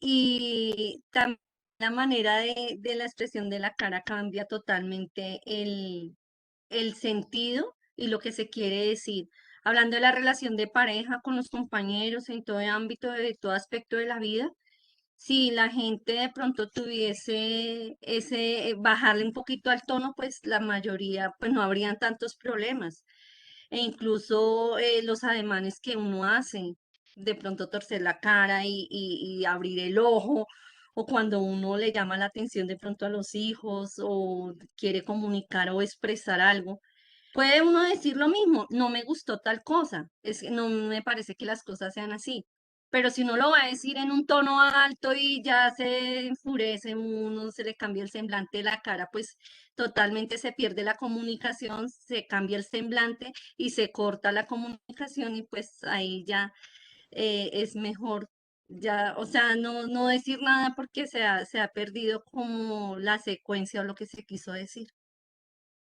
y también la manera de la expresión de la cara cambia totalmente el sentido y lo que se quiere decir. Hablando de la relación de pareja con los compañeros en todo ámbito, de todo aspecto de la vida, si la gente de pronto tuviese bajarle un poquito al tono, pues la mayoría, pues no habrían tantos problemas. E incluso los ademanes que uno hace, de pronto torcer la cara y abrir el ojo, o cuando uno le llama la atención de pronto a los hijos o quiere comunicar o expresar algo. Puede uno decir lo mismo, no me gustó tal cosa, es que no me parece que las cosas sean así. Pero si uno lo va a decir en un tono alto y ya se enfurece uno, se le cambia el semblante de la cara, pues totalmente se pierde la comunicación, se cambia el semblante y se corta la comunicación y pues ahí ya es mejor ya, o sea, no decir nada porque se ha perdido como la secuencia o lo que se quiso decir.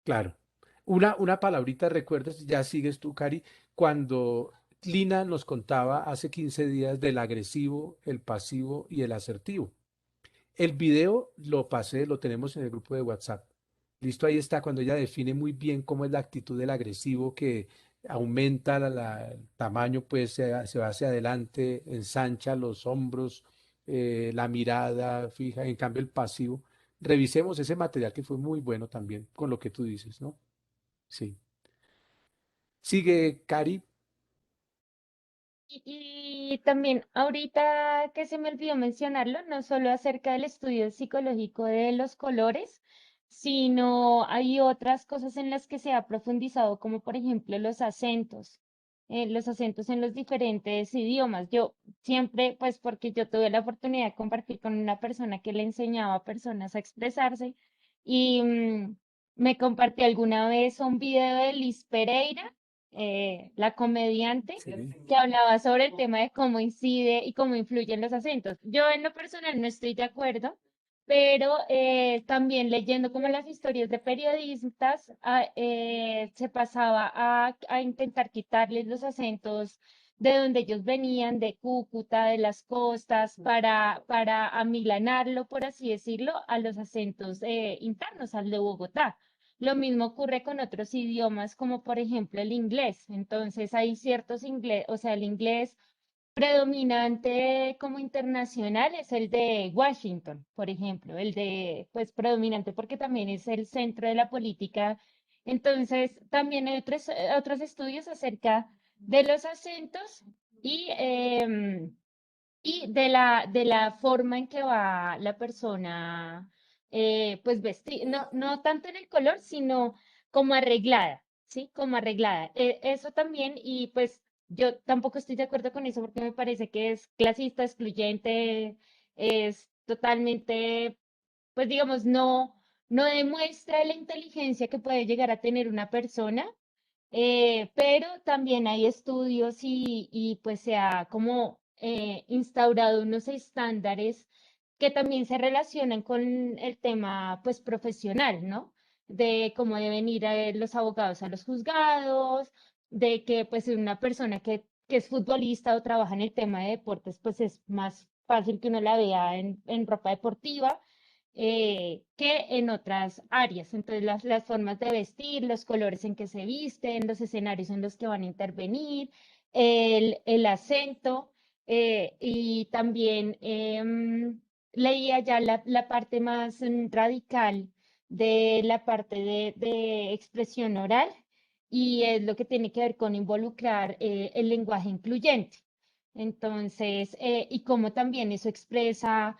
Claro. Una palabrita, ¿recuerdas? Ya sigues tú, Cari, cuando Lina nos contaba hace 15 días del agresivo, el pasivo y el asertivo. El video lo pasé, lo tenemos en el grupo de WhatsApp. Listo, ahí está cuando ella define muy bien cómo es la actitud del agresivo que aumenta el tamaño, pues se va hacia adelante, ensancha los hombros, la mirada fija. En cambio, el pasivo, revisemos ese material que fue muy bueno también con lo que tú dices, ¿no? Sí. Sigue, Cari. Y también ahorita que se me olvidó mencionarlo, no solo acerca del estudio psicológico de los colores, sino hay otras cosas en las que se ha profundizado, como por ejemplo los acentos en los diferentes idiomas. Yo siempre, pues porque yo tuve la oportunidad de compartir con una persona que le enseñaba a personas a expresarse y me compartió alguna vez un video de Liz Pereira, la comediante Sí. que hablaba sobre el tema de cómo incide y cómo influyen los acentos. Yo en lo personal no estoy de acuerdo, pero también leyendo como las historias de periodistas, se pasaba a intentar quitarles los acentos de donde ellos venían, de Cúcuta, de las costas, para amilanarlo, por así decirlo, a los acentos internos, al de Bogotá. Lo mismo ocurre con otros idiomas, como por ejemplo el inglés. Entonces hay ciertos inglés, o sea, el inglés predominante como internacional es el de Washington, por ejemplo, el de, pues predominante porque también es el centro de la política. Entonces, también hay otros estudios acerca de los acentos y, y de la forma en que va la persona, pues vestir, no tanto en el color, sino como arreglada, ¿sí? Como arreglada. Eso también, y pues yo tampoco estoy de acuerdo con eso porque me parece que es clasista, excluyente, es totalmente, pues digamos, no demuestra la inteligencia que puede llegar a tener una persona, pero también hay estudios y pues se ha como instaurado unos estándares que también se relacionan con el tema pues profesional, ¿no? De cómo deben ir los abogados a los juzgados, de que pues una persona que es futbolista o trabaja en el tema de deportes, pues es más fácil que uno la vea en ropa deportiva que en otras áreas. Entonces, las formas de vestir, los colores en que se visten, los escenarios en los que van a intervenir, el acento, y también leía ya la parte más radical de la parte de expresión oral y es lo que tiene que ver con involucrar el lenguaje incluyente. Entonces, y cómo también eso expresa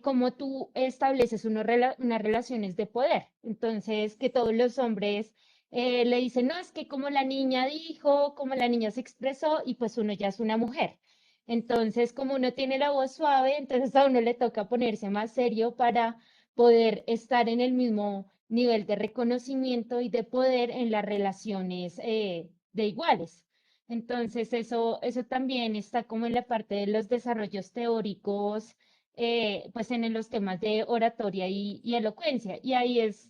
cómo tú estableces unas relaciones de poder. Entonces, que todos los hombres le dicen, no, es que como la niña dijo, como la niña se expresó, y pues uno ya es una mujer. Entonces, como uno tiene la voz suave, entonces a uno le toca ponerse más serio para poder estar en el mismo nivel de reconocimiento y de poder en las relaciones de iguales. Entonces, eso también está como en la parte de los desarrollos teóricos, pues en los temas de oratoria y elocuencia. Y ahí es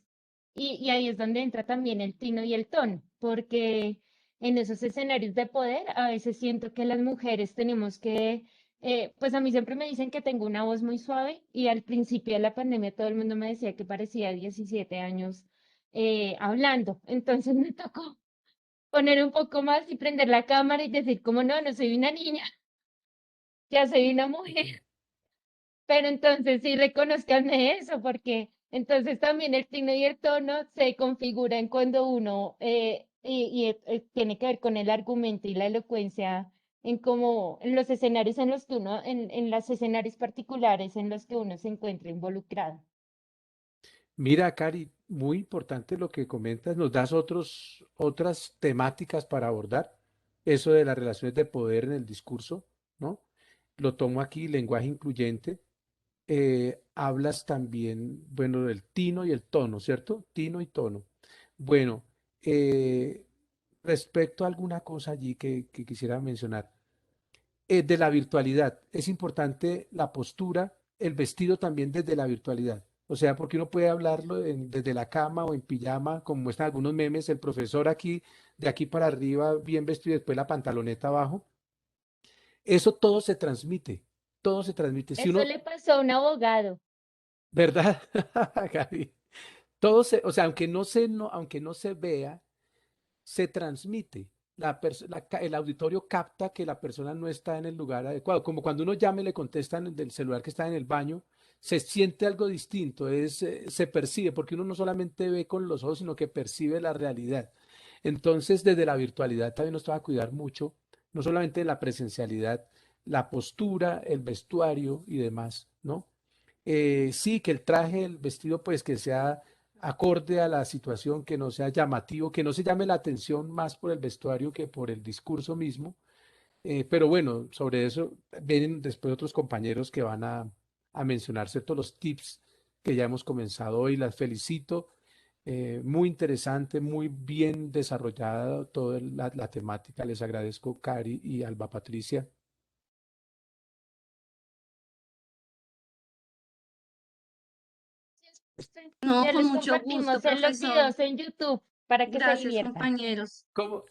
donde entra también el tino y el tono, porque en esos escenarios de poder a veces siento que las mujeres tenemos que, pues a mí siempre me dicen que tengo una voz muy suave y al principio de la pandemia todo el mundo me decía que parecía 17 años hablando. Entonces me tocó poner un poco más y prender la cámara y decir como no, no soy una niña, ya soy una mujer. Pero entonces sí reconozcanme eso, porque entonces también el signo y el tono se configuran cuando uno, tiene que ver con el argumento y la elocuencia en como en los escenarios en los que uno, en los escenarios particulares en los que uno se encuentra involucrado. Mira, Cari, muy importante lo que comentas. Nos das otras temáticas para abordar. Eso de las relaciones de poder en el discurso, ¿no? lo tomo aquí, lenguaje incluyente. Hablas también, bueno, del tino y el tono, ¿cierto? Tino y tono. Bueno, eh, respecto a alguna cosa allí que quisiera mencionar, de la virtualidad, es importante la postura, el vestido también desde la virtualidad. O sea, porque uno puede hablarlo desde la cama o en pijama, como muestran algunos memes, el profesor aquí, de aquí para arriba, bien vestido y después la pantaloneta abajo. Eso todo se transmite, todo se transmite. Si Eso uno, le pasó a un abogado. ¿verdad, Gaby? Todo se, o sea, aunque no se vea, se transmite. El auditorio capta que la persona no está en el lugar adecuado. Como cuando uno llama y le contestan del celular que está en el baño, se siente algo distinto, se percibe, porque uno no solamente ve con los ojos, sino que percibe la realidad. Entonces, desde la virtualidad también nos va a cuidar mucho, no solamente la presencialidad, la postura, el vestuario y demás, ¿no? Sí, que el traje, el vestido, pues que sea acorde a la situación, que no sea llamativo, que no se llame la atención más por el vestuario que por el discurso mismo. Pero bueno, sobre eso vienen después otros compañeros que van a mencionarse todos los tips que ya hemos comenzado hoy. Las felicito. Muy interesante, muy bien desarrollada toda la temática. Les agradezco, Cari y Alba Patricia. No, Ya con les mucho gusto, compartimos en los profesor. videos en YouTube para que se Gracias, diviertan. compañeros. ¿Cómo?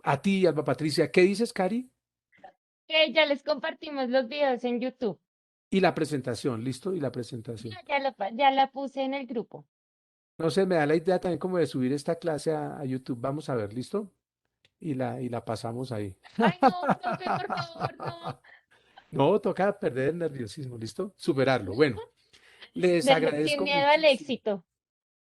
A ti, Alba Patricia, ¿qué dices, Cari? Que ya les compartimos los videos en YouTube. Y la presentación, ¿listo? Y la presentación. Ya la puse en el grupo. No sé, me da la idea también como de subir esta clase a YouTube. Vamos a ver, ¿listo? Y la pasamos ahí. Ay, no, profe, por favor, no. No, toca perder el nerviosismo, ¿listo? Superarlo. Bueno, les Sin agradezco miedo al muchísimo. éxito.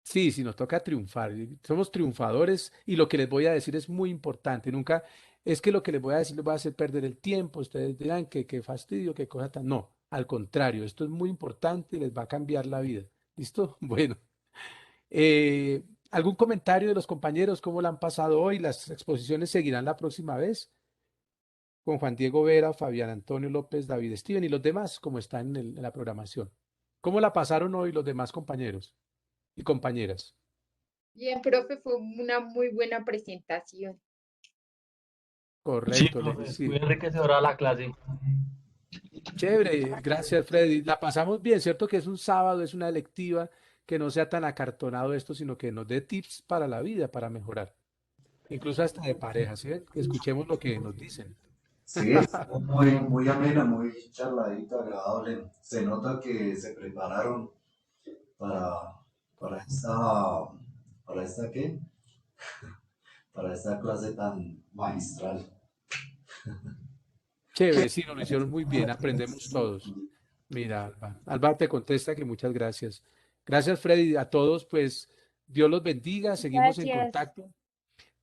Sí, sí, nos toca triunfar. Somos triunfadores y lo que les voy a decir es muy importante. Nunca es que lo que les voy a decir les va a hacer perder el tiempo. Ustedes dirán que qué fastidio, qué cosa tan. No, al contrario, esto es muy importante y les va a cambiar la vida. ¿Listo? Bueno, eh, ¿algún comentario de los compañeros? ¿Cómo la han pasado hoy? ¿Las exposiciones seguirán la próxima vez? Con Juan Diego Vera, Fabián Antonio López, David Steven y los demás, como están en la programación. ¿Cómo la pasaron hoy los demás compañeros y compañeras? Bien, profe, fue una muy buena presentación. Sí, Correcto, profe, sí. muy enriquecedora la clase. Chévere, gracias Freddy. La pasamos bien, ¿cierto? Que es un sábado, es una electiva, que no sea tan acartonado esto, sino que nos dé tips para la vida, para mejorar. Incluso hasta de pareja, ¿sí ven? Que escuchemos lo que nos dicen. Sí, estuvo muy, muy amena, muy charladita, agradable. Se nota que se prepararon para, para esta, ¿para esta qué? Para esta clase tan magistral. Chévere, sí, nos lo hicieron muy bien, aprendemos todos. Mira, Alba. Alba te contesta que muchas gracias. Gracias, Freddy. A todos, pues, Dios los bendiga, seguimos en Gracias. contacto.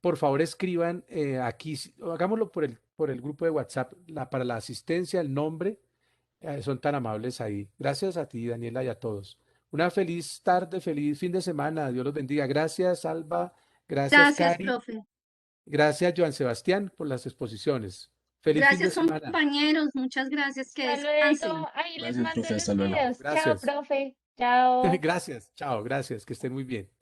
Por favor, escriban aquí, hagámoslo por el grupo de WhatsApp, para la asistencia, el nombre, son tan amables ahí. Gracias a ti, Daniela, y a todos. Una feliz tarde, feliz fin de semana. Dios los bendiga. Gracias, Alba. Gracias, Gracias, Cari. profe. Gracias, Joan Sebastián, por las exposiciones. Feliz fin de Gracias, semana. compañeros. Muchas gracias. Que Hasta descansen. luego. Ahí les Gracias, mando profe. los Hasta luego. videos. Chao, Gracias. profe. Chao. Gracias. Chao, gracias. Que estén muy bien.